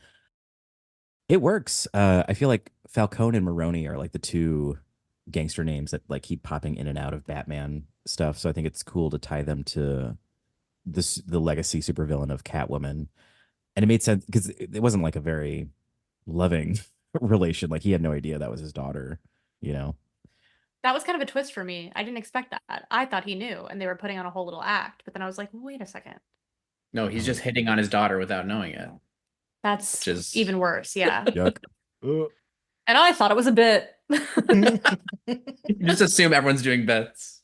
It works. I feel like Falcone and Maroni are like the two gangster names that like keep popping in and out of Batman stuff. So I think it's cool to tie them to the legacy supervillain of Catwoman. And it made sense because it wasn't like a very loving relation. Like he had no idea that was his daughter, you know? That was kind of a twist for me. I didn't expect that. I thought he knew and they were putting on a whole little act, but then I was like, wait a second. No, he's just hitting on his daughter without knowing it. That's Which is even worse. Yeah. Yuck. And I thought it was a bit. You just assume everyone's doing bits.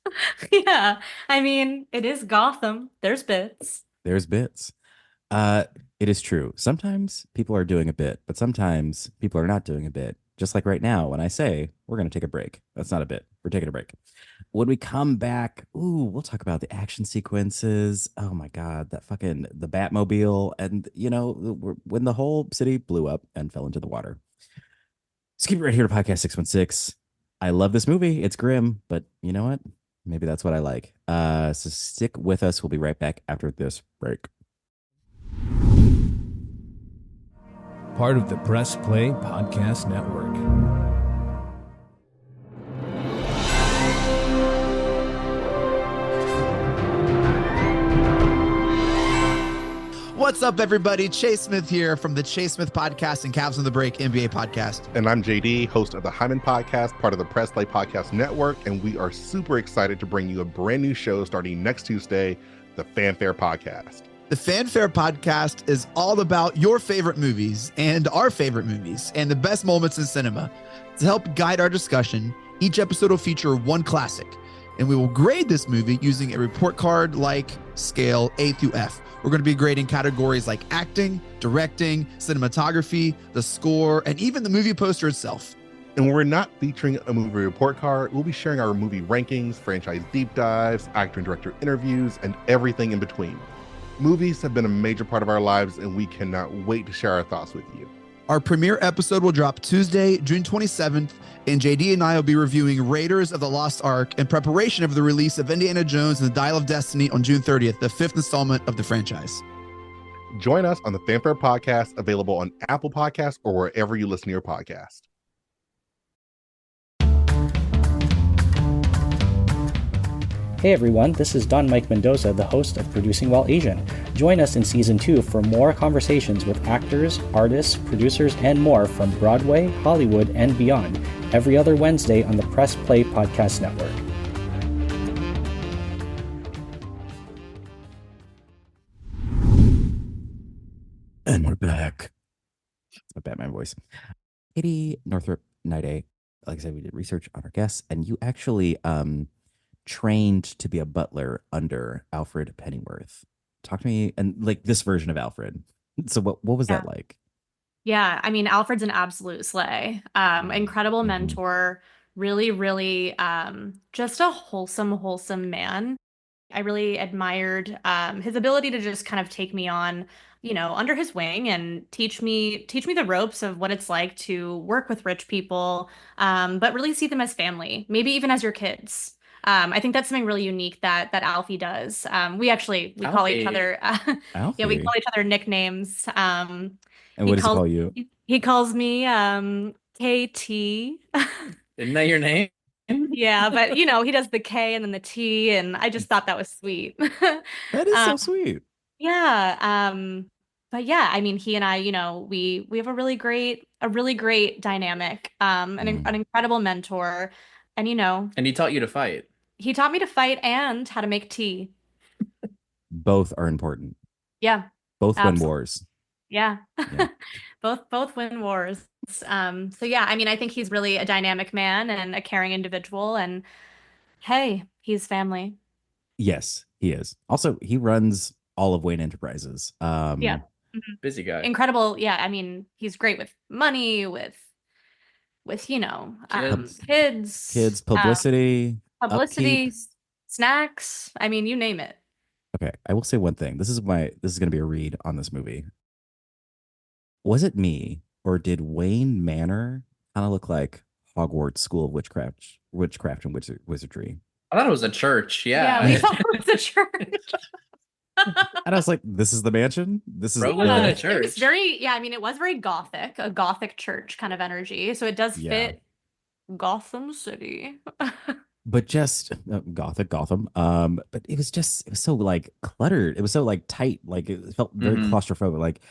Yeah. I mean, it is Gotham. There's bits. There's bits. It is true. Sometimes people are doing a bit, but sometimes people are not doing a bit. Just like right now, when I say we're going to take a break. That's not a bit. We're taking a break. When we come back, we'll talk about the action sequences. Oh my God, the Batmobile, and when the whole city blew up and fell into the water. So keep it right here to Podcast 616. I love this movie. It's grim, but you know what? Maybe that's what I like. So stick with us. We'll be right back after this break. Part of the Press Play Podcast Network. What's up, everybody? Chase Smith here from the Chase Smith Podcast and Cavs on the Break NBA Podcast. And I'm JD, host of the Hyman Podcast, part of the Press Play Podcast Network, and we are super excited to bring you a brand new show starting next Tuesday, the Fanfare Podcast. The Fanfare Podcast is all about your favorite movies and our favorite movies and the best moments in cinema. To help guide our discussion, each episode will feature one classic, and we will grade this movie using a report card-like scale A through F. We're going to be grading categories like acting, directing, cinematography, the score, and even the movie poster itself. And when we're not featuring a movie report card, we'll be sharing our movie rankings, franchise deep dives, actor and director interviews, and everything in between. Movies have been a major part of our lives, and we cannot wait to share our thoughts with you. Our premiere episode will drop Tuesday, June 27th, and JD and I will be reviewing Raiders of the Lost Ark in preparation of the release of Indiana Jones and the Dial of Destiny on June 30th, the fifth installment of the franchise. Join us on the Fanfare Podcast, available on Apple Podcasts or wherever you listen to your podcast. Hey everyone, this is Don Mike Mendoza, the host of Producing While Asian. Join us in Season 2 for more conversations with actors, artists, producers, and more from Broadway, Hollywood, and beyond, every other Wednesday on the Press Play Podcast Network. And we're back. That's my Batman voice. Katie Northrup-Niday, like I said, we did research on our guests, and you actually trained to be a butler under Alfred Pennyworth. Talk to me, and like this version of Alfred. So what was that like? Yeah, I mean, Alfred's an absolute slay. Incredible mentor, really, just a wholesome man. I really admired his ability to just kind of take me on, under his wing and teach me the ropes of what it's like to work with rich people, but really see them as family, maybe even as your kids. I think that's something really unique that Alfie does. We call each other, we call each other nicknames. And what does he call you? He calls me KT. Isn't that your name? Yeah, but he does the K and then the T, and I just thought that was sweet. That is so sweet. Yeah. But yeah, I mean, he and I, we have a really great dynamic, an incredible mentor, and And he taught you to fight. He taught me to fight and how to make tea. Both are important. Yeah. Both win wars. Yeah. Both win wars. So yeah, I mean, I think he's really a dynamic man and a caring individual, and hey, he's family. Yes, he is. Also, he runs all of Wayne Enterprises. Yeah. Busy guy. Incredible. Yeah, I mean, he's great with money, with kids, publicity, upkeep. Snacks. I mean, you name it. Okay, I will say one thing. This is going to be a read on this movie. Was it me, or did Wayne Manor kind of look like Hogwarts School of Witchcraft and Wizardry? I thought it was a church. Yeah, we thought it was a church. And I was like, "This is the mansion. This is a church." It was very, I mean, it was very gothic, a gothic church kind of energy. So it does fit Gotham City. But just Gotham. But it was so like cluttered. It was so like tight. Like it felt very claustrophobic. Like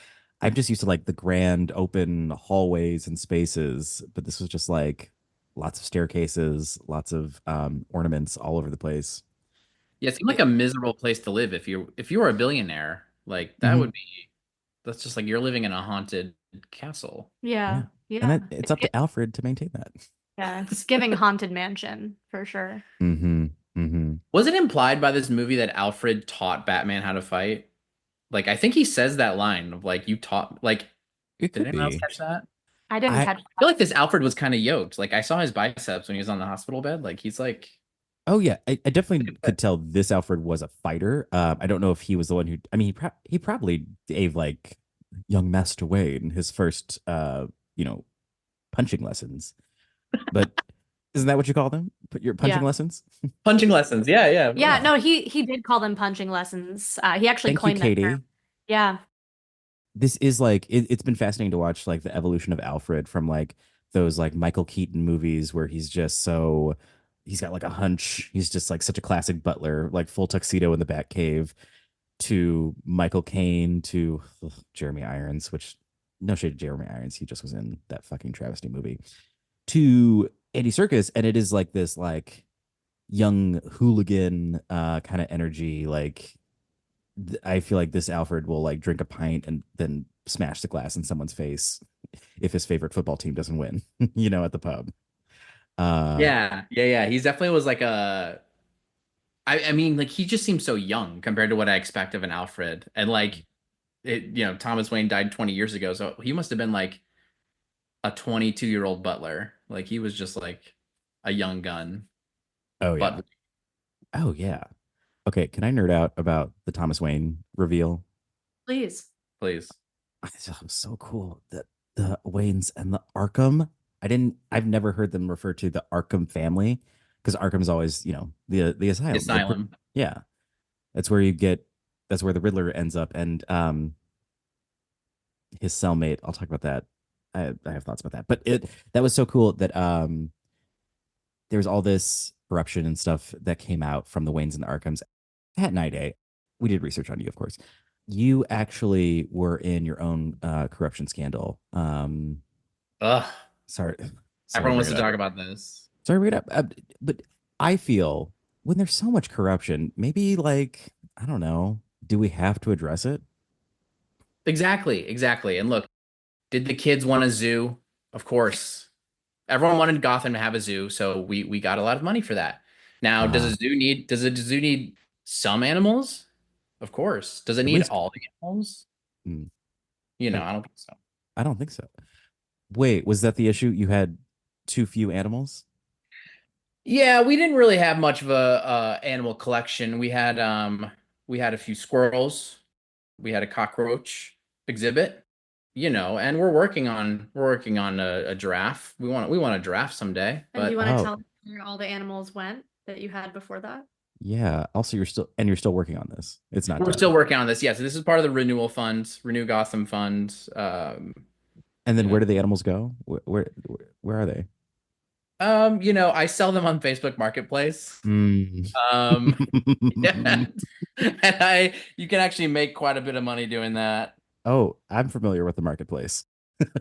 I'm just used to like the grand open hallways and spaces, but this was just like lots of staircases, lots of ornaments all over the place. Yeah, it seemed like a miserable place to live if you were a billionaire. Like that would be. That's just like you're living in a haunted castle. Yeah. And it's up to Alfred to maintain that. Yeah, it's giving haunted mansion for sure. Was it implied by this movie that Alfred taught Batman how to fight? Like, I think he says that line of like, "You taught." Like, did anyone else catch that? I didn't catch that. I feel like this Alfred was kind of yoked. Like, I saw his biceps when he was on the hospital bed. Like, he's like. Oh yeah, I definitely could tell this Alfred was a fighter. I don't know if he was the one who. I mean, he probably gave like young Master Wayne his first, punching lessons. But isn't that what you call them? Your punching lessons? Punching lessons. Yeah. Yeah. No, he did call them punching lessons. He actually coined that term. Yeah. This is like it's been fascinating to watch like the evolution of Alfred from like those like Michael Keaton movies where he's just so. He's got like a hunch. He's just like such a classic butler, like full tuxedo in the Batcave. to Michael Caine to Jeremy Irons, which no shade to Jeremy Irons, he just was in that fucking travesty movie, to Andy Serkis, and it is like this like young hooligan kind of energy. Like I feel like this Alfred will like drink a pint and then smash the glass in someone's face if his favorite football team doesn't win, at the pub. Yeah. He's definitely was like I mean, like he just seems so young compared to what I expect of an Alfred. And like Thomas Wayne died 20 years ago, so he must have been like a 22-year-old butler. Like he was just like a young gun. Oh yeah. But Oh yeah. Okay, can I nerd out about the Thomas Wayne reveal? Please. please. I thought it was so cool that the Waynes and the Arkham. I've never heard them refer to the Arkham family because Arkham's always, the asylum. Asylum. Yeah. That's where the Riddler ends up, and his cellmate. I'll talk about that. I have thoughts about that. But that was so cool that there was all this corruption and stuff that came out from the Waynes and the Arkhams. Pat Niday, we did research on you, of course. You actually were in your own corruption scandal. Ugh. Sorry. Everyone wants to talk about this. Sorry, read up. But I feel when there's so much corruption, maybe like, I don't know, do we have to address it? Exactly. And look, did the kids want a zoo? Of course. Everyone wanted Gotham to have a zoo, so we got a lot of money for that. Now, does a zoo need some animals? Of course. Does it At need least- all the animals? Hmm. I don't think so. I don't think so. Wait, was that the issue? You had too few animals? Yeah, we didn't really have much of a animal collection. We had a few squirrels, we had a cockroach exhibit, and we're working on a giraffe. We want a giraffe someday. And But do you want to Oh. tell me where all the animals went that you had before that? Yeah. Also, you're still working on this. It's not we're done. still working on this. Yeah, so this is part of the renewal fund, Renew Gotham Fund. And then where do the animals go? Where are they? I sell them on Facebook Marketplace. Mm. Yeah. And you can actually make quite a bit of money doing that. Oh, I'm familiar with the marketplace.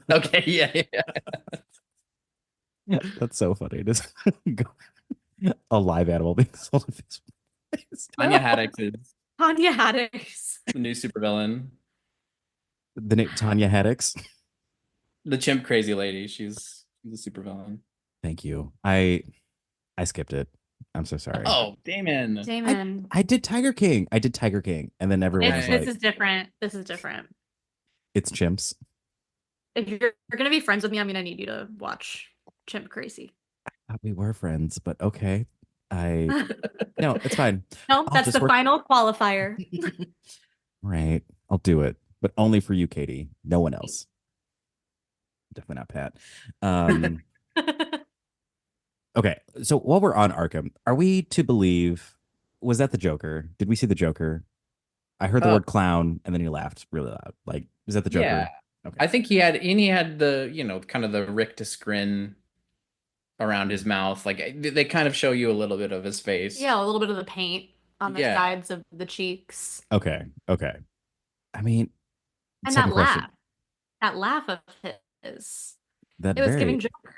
Okay, yeah. That's so funny. Just a live animal being sold on Facebook. Tanya Haddock is Tanya Haddix. the new supervillain. The name Tanya Haddix. The chimp crazy lady. She's a supervillain. Thank you. I skipped it. I'm so sorry. Oh, Damon. Damon. I did Tiger King. And then everyone was This like, is different. This is different. it's chimps. If you're gonna be friends with me, I'm gonna need you to watch Chimp Crazy. I thought we were friends, but okay. No, it's fine. No, that's just the work- final qualifier. Right. I'll do it, but only for you, Katie. No one else. Definitely not Pat. Okay. So while we're on Arkham, are we to believe, was that the Joker? Did we see the Joker? I heard the word clown and then he laughed really loud. Like, is that the Joker? Yeah. Okay. I think he had the, kind of the rictus grin around his mouth. Like they kind of show you a little bit of his face. Yeah, a little bit of the paint on the Yeah. sides of the cheeks. Okay. I mean, And second that question. laugh. That laugh of his. That It was very- giving Joker.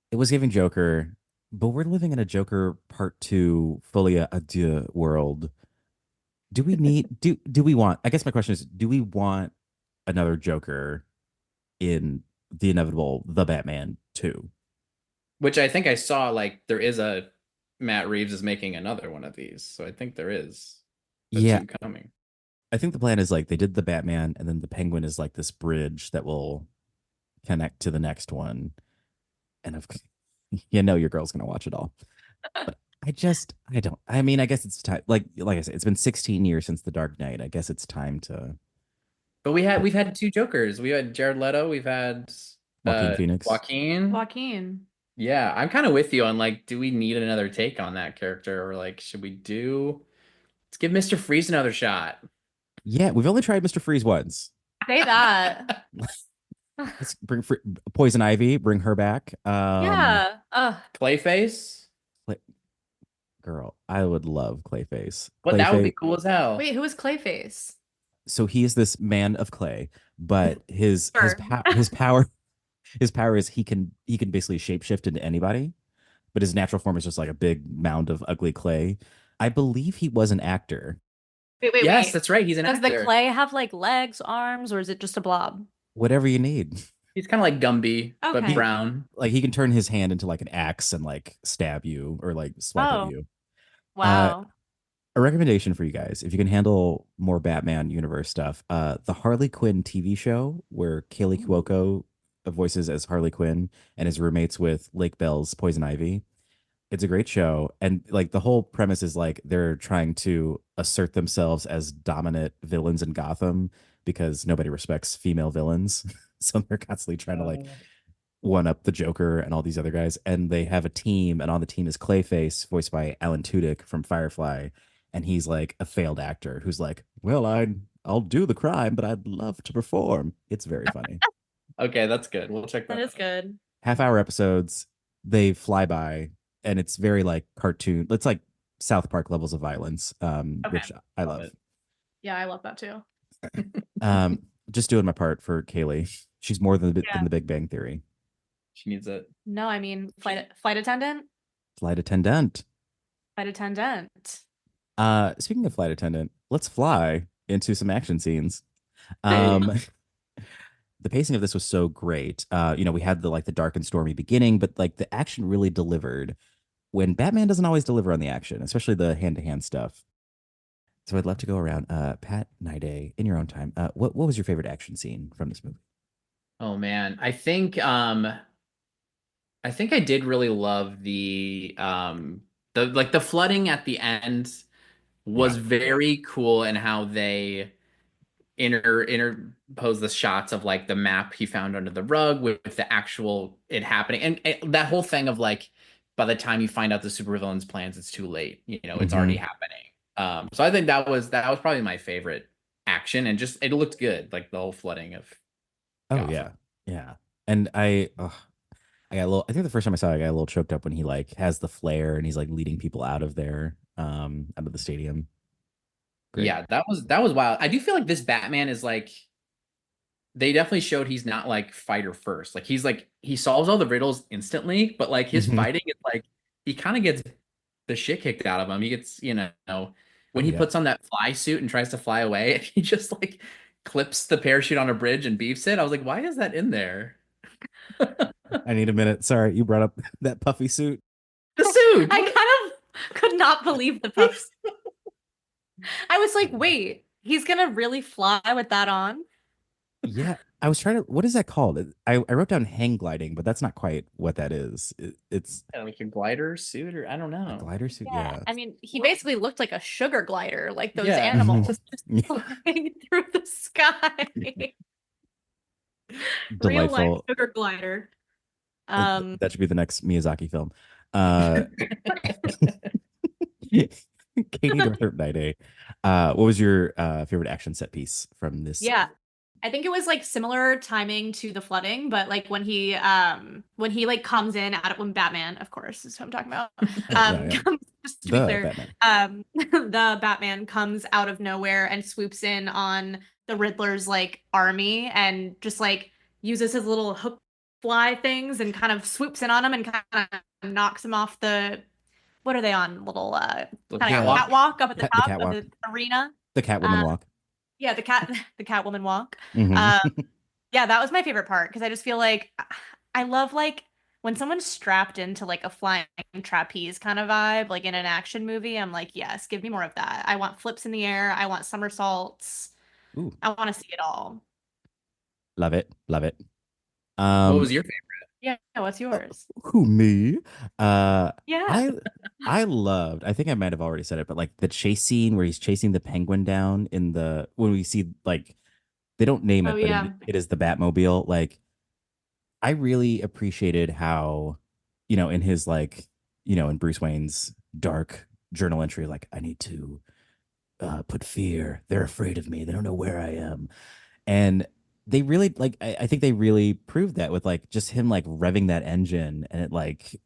It was giving Joker, but we're living in a Joker Part 2 Folia Adieu world. Do we need do we want, I guess my question is, do we want another Joker in the inevitable The Batman 2? Which I think I saw, like, there is Matt Reeves is making another one of these. So I think there is Yeah. two coming. I think the plan is like they did the Batman and then the Penguin is like this bridge that will connect to the next one. And your girl's gonna watch it all. But I guess it's time. Like I said, it's been 16 years since The Dark Knight. I guess it's time to But we've had two Jokers. We had Jared Leto. We've had Joaquin Phoenix. Joaquin. Yeah, I'm kind of with you on like, do we need another take on that character, or like, should we let's give Mr. Freeze another shot. Yeah, we've only tried Mr. Freeze once. Say that. Let's bring Poison Ivy, bring her back. Yeah. Clayface. girl, I would love Clayface. But that would be Clayface. cool as hell. Wait, who is Clayface? So he is this man of clay, but his Sure. his power is he can basically shapeshift into anybody, but his natural form is just like a big mound of ugly clay. I believe he was an actor. Wait, Yes, wait. that's right. He's an Does actor. the clay have like legs, arms, or is it just a blob? Whatever you need. He's kind of like Gumby, but Okay. brown. Like he can turn his hand into like an axe and like stab you or like swipe at Oh. you. Wow. A recommendation for you guys, if you can handle more Batman universe stuff, the Harley Quinn TV show where Kaylee Cuoco voices as Harley Quinn and is roommates with Lake Bell's Poison Ivy. It's a great show, and like the whole premise is like they're trying to assert themselves as dominant villains in Gotham because nobody respects female villains. So they're constantly trying to like one up the Joker and all these other guys. And they have a team, and on the team is Clayface, voiced by Alan Tudyk from Firefly. And he's like a failed actor who's like, well, I'll do the crime, but I'd love to perform. It's very funny. Okay, that's good. We'll check that That is out. good. Half-hour episodes, they fly by, and it's very like cartoon. It's like South Park levels of violence, which I Love love. it. Yeah, I love that too. Just doing my part for Kaylee. She's more than Yeah. the Big Bang Theory. She needs it. No, I mean flight attendant. Flight attendant. Flight attendant. Speaking of flight attendant, let's fly into some action scenes. The pacing of this was so great. We had the dark and stormy beginning, but like the action really delivered when Batman doesn't always deliver on the action, especially the hand-to-hand stuff. So I'd love to go around. Pat Niday, in your own time, what was your favorite action scene from this movie? Oh man, I think I did really love the flooding at the end was very cool, and how they interpose the shots of like the map he found under the rug with the actual it happening, and that whole thing of like by the time you find out the supervillain's plans, it's too late. It's already happening. So I think that was probably my favorite action, and just it looked good, like the whole flooding of. Oh Gotham. yeah. And I got a little. I think the first time I saw it, I got a little choked up when he like has the flare and he's like leading people out of there, out of the stadium. Great. Yeah, that was wild. I do feel like this Batman is like, they definitely showed he's not like fighter first. Like he's like, he solves all the riddles instantly, but like his fighting is like, he kind of gets the shit kicked out of him. He gets, when he puts on that fly suit and tries to fly away, he just like clips the parachute on a bridge and beefs it. I was like, why is that in there? I need a minute. Sorry, you brought up that puffy suit. The suit. I kind of could not believe the puffs. I was like, wait, he's gonna really fly with that on? Yeah, I was trying to. What is that called? I wrote down hang gliding, but that's not quite what that is. It's Like a glider suit, or I don't a know. glider suit. Yeah. I mean, he basically looked like a sugar glider, like those Yeah. animals just Yeah. flying through the sky. Real life Delightful. sugar glider. That should be the next Miyazaki film. Katie Northrup-Niday, what was your favorite action set piece from this? Yeah. I think it was like similar timing to the flooding, but like when he like comes in when Batman, of course, is who I'm talking about. Yeah. Just to be clear, Batman. the Batman comes out of nowhere and swoops in on the Riddler's like army and just like uses his little hook fly things and kind of swoops in on him and kind of knocks him off the, what are they on? Little kind of catwalk up at the top of the arena. The Catwoman walk. Yeah, the Catwoman walk. Mhm. Yeah, that was my favorite part because I just feel like I love like when someone's strapped into like a flying trapeze kind of vibe, like in an action movie. I'm like, yes, give me more of that. I want flips in the air. I want somersaults. Ooh. I want to see it all. Love it. What was your favorite? Yeah, what's yours? Who, me? Yeah. I loved, I think I might have already said it, but like the chase scene where he's chasing the penguin down when we see like, they don't name it, but it is the Batmobile. Like, I really appreciated how, in his like, in Bruce Wayne's dark journal entry, like, I need to put fear. They're afraid of me. They don't know where I am. And they really like, I think they really proved that with like just him like revving that engine, and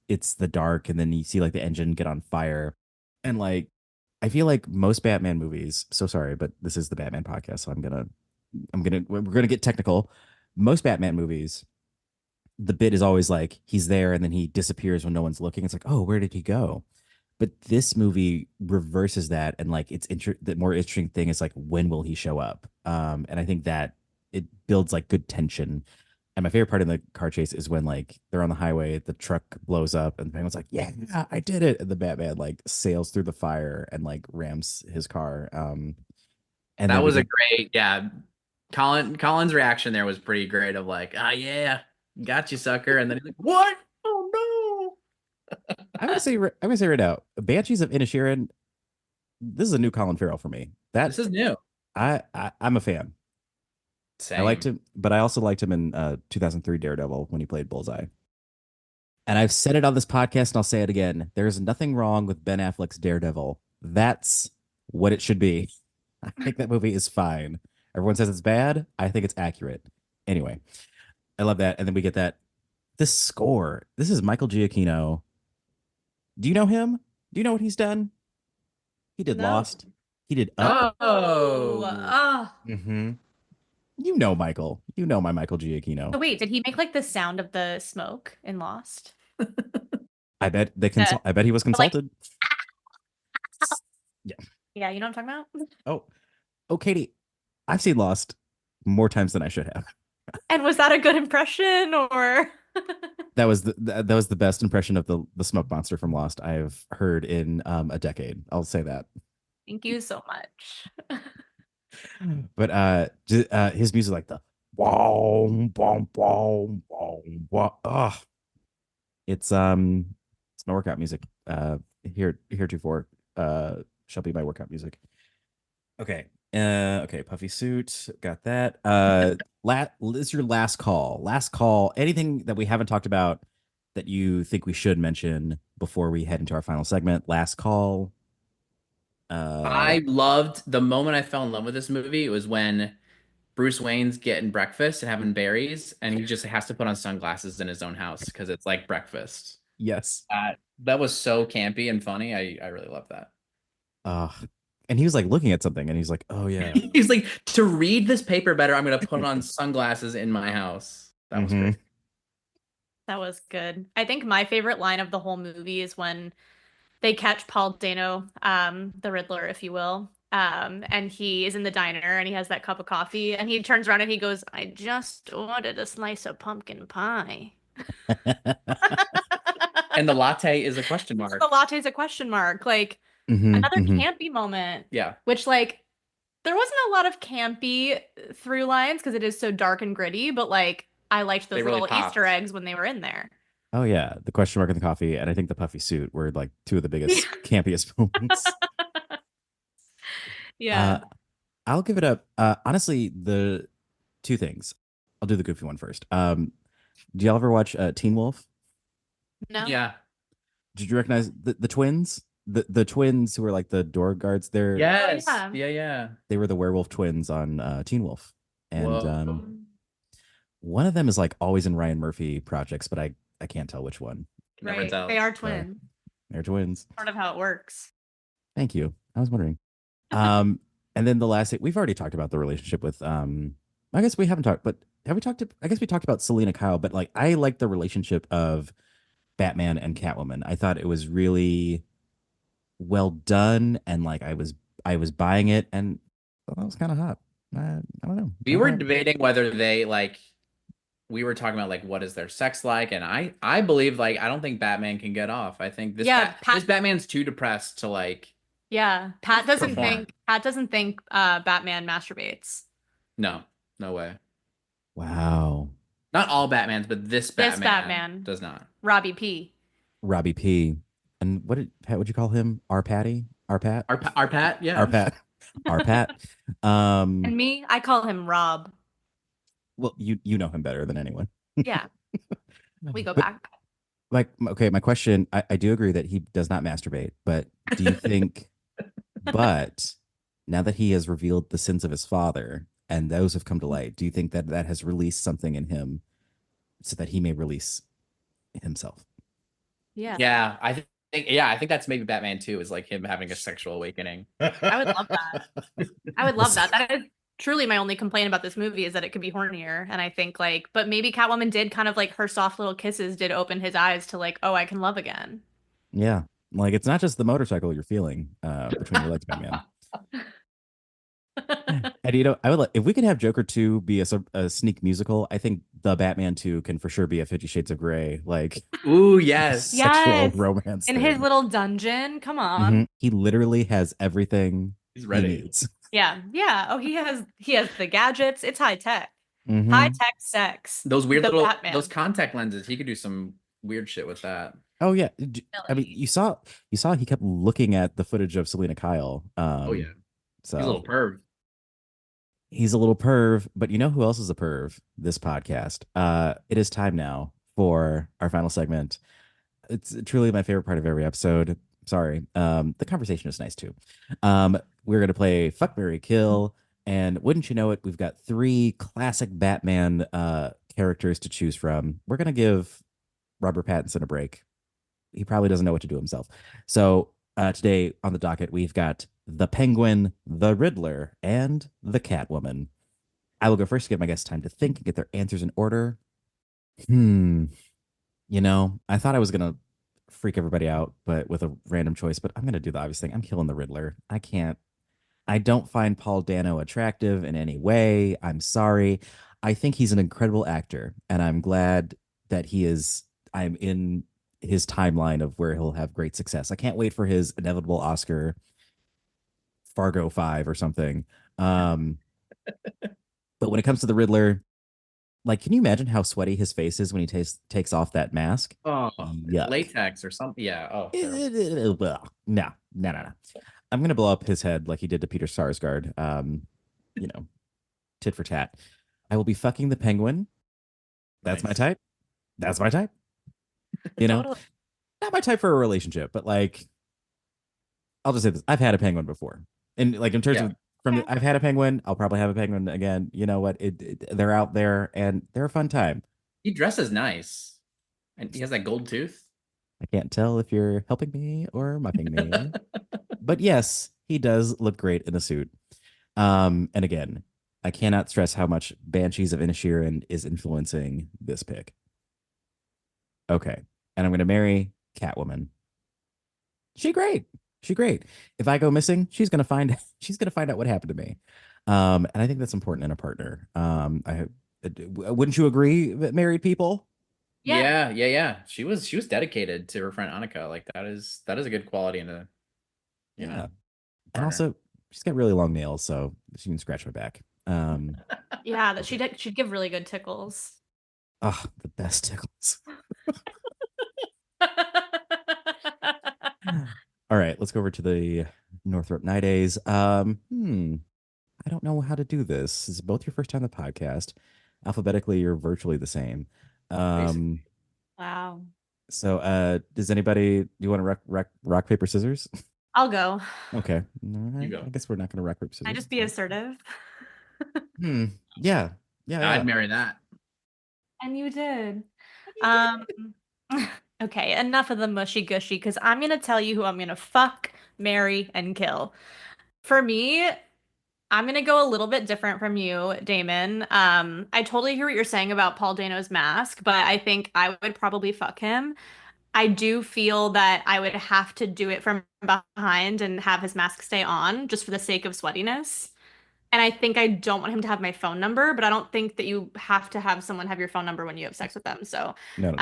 it's the dark, and then you see like the engine get on fire. And like, I feel like most Batman movies, so sorry, but this is the Batman podcast, so we're gonna get technical. Most Batman movies, the bit is always like he's there and then he disappears when no one's looking. It's like, oh, where did he go? But this movie reverses that, and like the more interesting thing is like when will he show up? And I think that it builds like good tension. And my favorite part in the car chase is when like they're on the highway, the truck blows up, and the Penguin's like, "Yeah, I did it!" And the Batman like sails through the fire and like rams his car. And That then we was a get, great, yeah. Colin's reaction there was pretty great of like, ah, yeah, got you, sucker. And then he's like, what? Oh I'm gonna say right now, Banshees of Inisherin. This is a new Colin Farrell for me. no, That this is new. I'm a fan. I liked Same. him, but I also liked him in 2003 Daredevil when he played Bullseye. And I've said it on this podcast, and I'll say it again. There's nothing wrong with Ben Affleck's Daredevil. That's what it should be. I think that movie is fine. Everyone says it's bad. I think it's accurate. Anyway, I love that. And then we get that. This score. This is Michael Giacchino. Do you know him? Do you know what he's done? He did No. Lost. He did Up. Oh. Mm-hmm. You know Michael. You know my Michael Giacchino. So wait, did he make like the sound of the smoke in Lost? I bet I bet he was consulted. Yeah. Yeah, you know what I'm talking about? Oh, Katie, I've seen Lost more times than I should have. And was that a good impression or That was the best impression of the smoke monster from Lost I've heard in a decade. I'll say that. Thank you so much. But his music, like the boom boom boom boom boom. It's my workout music. Heretofore shall be my workout music. Okay. Okay, puffy suit, got that. This is your last call. Last call. Anything that we haven't talked about that you think we should mention before we head into our final segment? Last call. I loved the moment I fell in love with this movie. It was when Bruce Wayne's getting breakfast and having berries, and he just has to put on sunglasses in his own house because it's like breakfast. Yes. That was so campy and funny. I really love that. And he was like looking at something, and he's like, "Oh yeah." He's like, to read this paper better, I'm gonna put on sunglasses in my house. That was great. That was good. I think my favorite line of the whole movie is when they catch Paul Dano, the Riddler, if you will. And he is in the diner and he has that cup of coffee and he turns around and he goes, I just ordered a slice of pumpkin pie. And the latte is a question mark. The latte is a question mark. Like another campy moment. Yeah. Which like there wasn't a lot of campy through lines because it is so dark and gritty, but like I liked those They really little popped. Easter eggs when they were in there. Oh yeah, the question mark in the coffee, and I think the puffy suit were like two of the biggest campiest moments. Yeah. I'll give it up. Honestly, the two things. I'll do the goofy one first. Do y'all ever watch Teen Wolf? No. Yeah. Did you recognize the twins? The twins who were like the door guards. Yes. yeah. Yeah. They were the werewolf twins on Teen Wolf, and Whoa. one of them is like always in Ryan Murphy projects, but I can't tell which one. Never Right. tell. They are twins. They're twins. Part of how it works. Thank you. I was wondering. And then the last thing, we've already talked about the relationship with I guess we haven't talked, but have we talked I guess we talked about Selena Kyle, but like I like the relationship of Batman and Catwoman. I thought it was really well done, and like I was buying it, and that was kind of hot. I don't know. We were debating whether they like we were talking about like what is their sex like, and I believe like I don't think Batman can get off. I think this this Batman's too depressed to like. Yeah, Pat doesn't perform. think Batman masturbates. No way. Wow. Not all Batmans, but this Batman does not. Robbie P. Robbie P. And what would you call him? Our Patty? Our Pat? Our Pat, yeah. Our Pat. Our Pat. And me, I call him Rob. Well, you know him better than anyone. Yeah. We go back. Like, okay, my question, I do agree that he does not masturbate, but do you think, but now that he has revealed the sins of his father and those have come to light, do you think that that has released something in him so that he may release himself? Yeah. Yeah, I I think that's maybe Batman 2 is like him having a sexual awakening. I would love that. I would love that. That is truly my only complaint about this movie is that it could be hornier. And I think like, but maybe Catwoman did kind of like her soft little kisses did open his eyes to like, oh, I can love again. Yeah. Like it's not just the motorcycle you're feeling between your legs, Batman. And I would like if we could have Joker 2 be a sneak musical. I think the Batman 2 can for sure be a 50 Shades of Grey, like Ooh, yes. sexual Yes. romance In thing. his little dungeon. Come on. Mhm. He literally has everything He's he ready. needs. Yeah. Yeah. Oh, he has the gadgets. It's high tech. Mhm. High tech sex. Those weird The little Batman. those contact lenses. He could do some weird shit with that. Oh yeah. I mean, you saw he kept looking at the footage of Selena Kyle. Oh yeah. So He's a little perv. he's a little perv, but you know who else is a perv? This podcast. It is time now for our final segment. It's truly my favorite part of every episode. Sorry. The conversation is nice too. We're gonna play Fuck, Marry, Kill, and wouldn't you know it, we've got 3 classic Batman characters to choose from. We're gonna give Robert Pattinson a break. He probably doesn't know what to do himself. So today on the docket, we've got the Penguin, the Riddler, and the Catwoman. I will go first to give my guests time to think and get their answers in order. I thought I was going to freak everybody out, but with a random choice, but I'm going to do the obvious thing. I'm killing the Riddler. I don't find Paul Dano attractive in any way. I'm sorry. I think he's an incredible actor, and I'm glad that I'm in his timeline of where he'll have great success. I can't wait for his inevitable Oscar, Fargo 5 or something. But when it comes to the Riddler, like, can you imagine how sweaty his face is when he takes off that mask? Oh, Yuck. latex or something. Yeah. Oh, No. I'm gonna blow up his head like he did to Peter Sarsgaard. Tit for tat. I will be fucking the Penguin. That's my type. That's my type. Totally. Not my type for a relationship, but like, I'll just say this: I've had a penguin before, and like in terms of I've had a penguin. I'll probably have a penguin again. You know what? They're out there and they're a fun time. He dresses nice, and he has that gold tooth. I can't tell if you're helping me or mucking me, but yes, he does look great in a suit. And again, I cannot stress how much Banshees of Inisherin is influencing this pick. Okay, and I'm going to marry Catwoman. She great. If I go missing, she's going to find out what happened to me. And I think that's important in a partner. Wouldn't you agree, married people? Yeah. She was dedicated to her friend Annika. Like that is a good quality in a and also she's got really long nails, so she can scratch my back. Yeah, that she'd give really good tickles. Oh, the best tickles. All right, let's go over to the Northrup-Nidays. I don't know how to do this. This is both your first time on the podcast. Alphabetically, you're virtually the same. Wow. So, does anybody? Do you want to rock paper scissors? I'll go. Okay. You go. I guess we're not going to rock paper scissors. Can I just be assertive? Yeah. I'd marry that. And you did. Okay, enough of the mushy gushy, because I'm gonna tell you who I'm gonna fuck, marry, and kill. For me, I'm gonna go a little bit different from you, Damon. I totally hear what you're saying about Paul Dano's mask, but I think I would probably fuck him. I do feel that I would have to do it from behind and have his mask stay on just for the sake of sweatiness. And I think I don't want him to have my phone number, but I don't think that you have to have someone have your phone number when you have sex with them. So, No.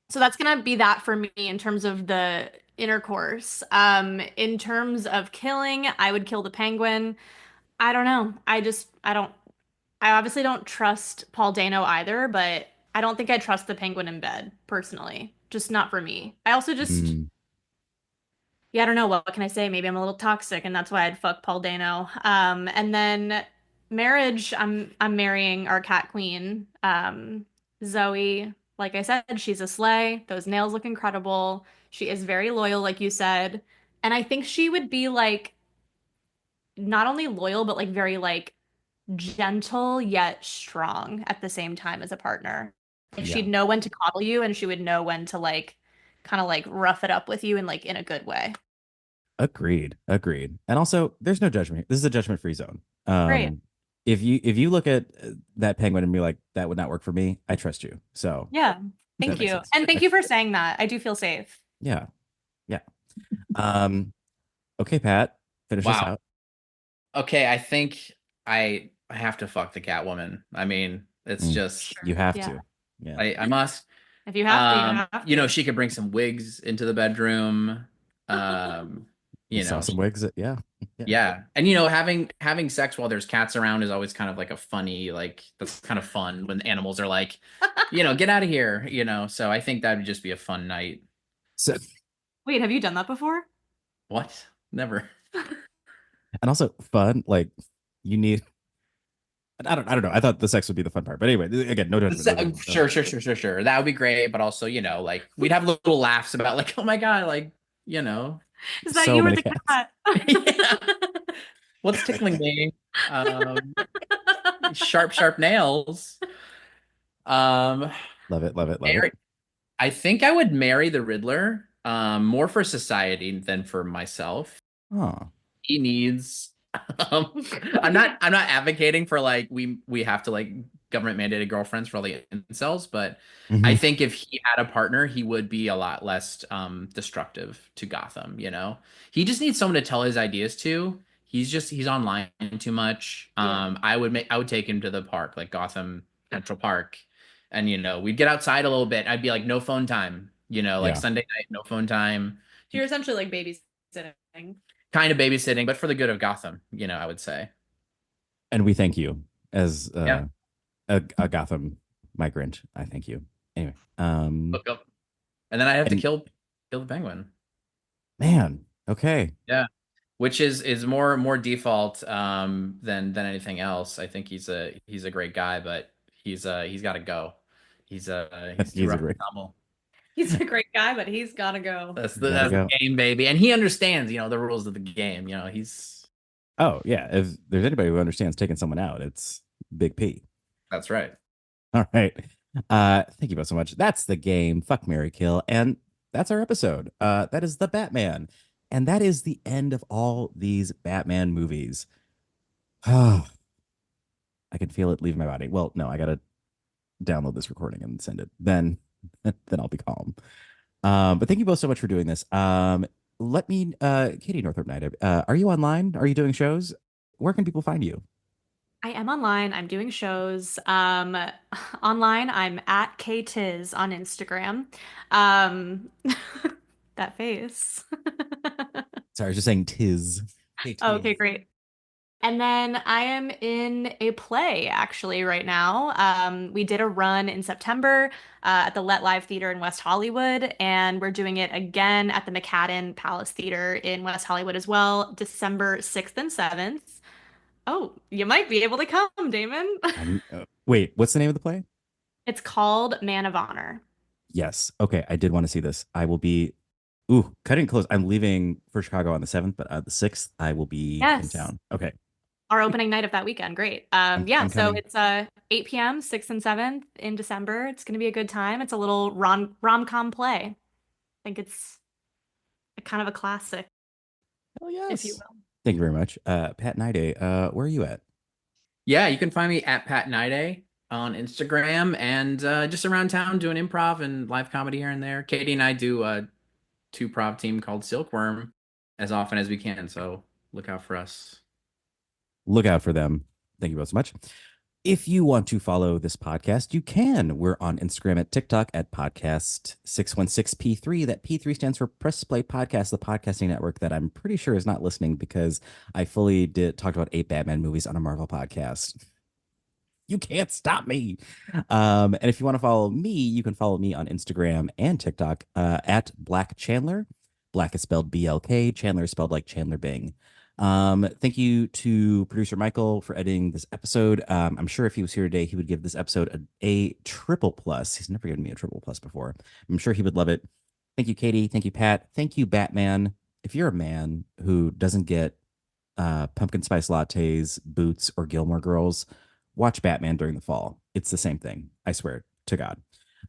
so that's gonna be that for me in terms of the intercourse. In terms of killing, I would kill the penguin. I don't know. I obviously don't trust Paul Dano either, but I don't think I trust the penguin in bed, personally. Just not for me. I also just yeah, I don't know. What can I say? Maybe I'm a little toxic, and that's why I'd fuck Paul Dano. And then marriage, I'm marrying our cat queen, Zoe. Like I said, she's a slay. Those nails look incredible. She is very loyal, like you said. And I think she would be like not only loyal, but like very like gentle yet strong at the same time as a partner. Like she'd know when to coddle you and she would know when to like kind of like rough it up with you in like in a good way. Agreed. And also, there's no judgment. This is a judgment-free zone. Right. If you look at that penguin and be like, that would not work for me, I trust you. So Yeah. that Thank makes you. sense. And thank you for saying that. I do feel safe. Yeah. Okay, Pat, finish us Wow. out. Okay, I think I have to fuck the Catwoman. I mean, it's just You have Yeah. to. Yeah. I must. If you have to, you have You know, to. she could bring some wigs into the bedroom. We You saw know, some wigs. Yeah. yeah. And you know, having sex while there's cats around is always kind of like a funny, like that's kind of fun when animals are like, you know, get out of here, you know. So I think that would just be a fun night. So, Wait, have you done that before? What? Never. and also fun. Like you need. I don't know. I thought the sex would be the fun part, but anyway, again, no judgment. Sure. That would be great, but also, you know, like we'd have little laughs about like, oh my God, like, you know. Is that So you or many the cats. cat? Yeah. What's tickling me? Sharp nails. Love it. I think I would marry the Riddler, more for society than for myself. Oh, He needs. I'm not advocating for like we have to like government mandated girlfriends for all the incels, but I think if he had a partner, he would be a lot less destructive to Gotham. You know, he just needs someone to tell his ideas to. He's online too much. Yeah. I would take him to the park, like Gotham Central Park, and you know we'd get outside a little bit. I'd be like, no phone time. You know, like Yeah. Sunday night, no phone time. So you're essentially like babysitting. Kind of babysitting, but for the good of Gotham, you know, I would say. and we thank you as Yeah. a Gotham migrant. I thank you. Anyway, Look up. And then I have to and- kill the penguin. man. Okay. Yeah. Which is more default than anything else. I think he's a great guy, but he's got to go. He's too He's a rough great- to tumble. He's a great guy, but he's gotta go. That's Gotta the go. game, baby. And he understands, you know, the rules of the game. You know, he's Oh yeah. If there's anybody who understands taking someone out, it's Big P. that's right. All right. Thank you both so much. That's the game. Fuck, Marry, Kill, and that's our episode. That is the Batman, and that is the end of all these Batman movies. I can feel it leaving my body. Well, no, I gotta download this recording and send it. Then I'll be calm. But thank you both so much for doing this. Let me, Katie Northrup-Niday, are you online? Are you doing shows? Where can people find you? I am online. I'm doing shows. Online, I'm at KTiz on Instagram. That face. Sorry, I was just saying tis. Hey, Oh, okay, tis. great. And then I am in a play actually right now. We did a run in September at the Let Live Theater in West Hollywood, and we're doing it again at the McCadden Palace Theater in West Hollywood as well, December 6th and 7th. Oh, you might be able to come, Damon. Wait, what's the name of the play? It's called Man of Honor. Yes. Okay, I did want to see this. I will be. Ooh, cutting close. I'm leaving for Chicago on the 7th, but the 6th I will be in Yes. town. Okay. Our opening night of that weekend. Great. I'm So coming. it's 8 p.m., 6th and 7th in December. It's going to be a good time. It's a little rom-com play. I think it's kind of a classic, Hell yes. if you will. Thank you very much. Pat Niday, where are you at? Yeah, you can find me at Pat Niday on Instagram and just around town doing improv and live comedy here and there. Katie and I do a two-prov team called Silkworm as often as we can, so look out for us. Look out for them. Thank you both so much. If you want to follow this podcast, you can. We're on Instagram at TikTok at podcast616p3. That P3 stands for Press Play Podcast, the podcasting network that I'm pretty sure is not listening because I fully talked about 8 Batman movies on a Marvel podcast. You can't stop me. And if you want to follow me, you can follow me on Instagram and TikTok at Black Chandler. Black is spelled BLK. Chandler is spelled like Chandler Bing. Thank you to producer Michael for editing this episode. I'm sure if he was here today, he would give this episode a triple plus. He's never given me a triple plus before. I'm sure he would love it. Thank you, Katie. Thank you, Pat. Thank you, Batman. If you're a man who doesn't get pumpkin spice lattes, boots, or Gilmore Girls, watch Batman during the fall. It's the same thing. I swear to God.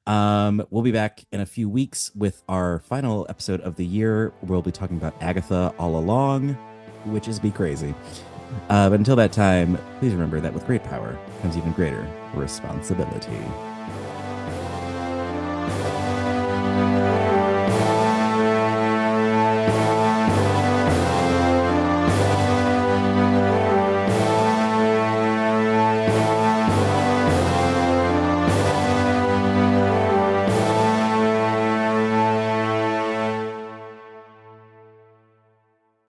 We'll be back in a few weeks with our final episode of the year. We'll be talking about Agatha All Along, witches be crazy. But until that time, please remember that with great power comes even greater responsibility.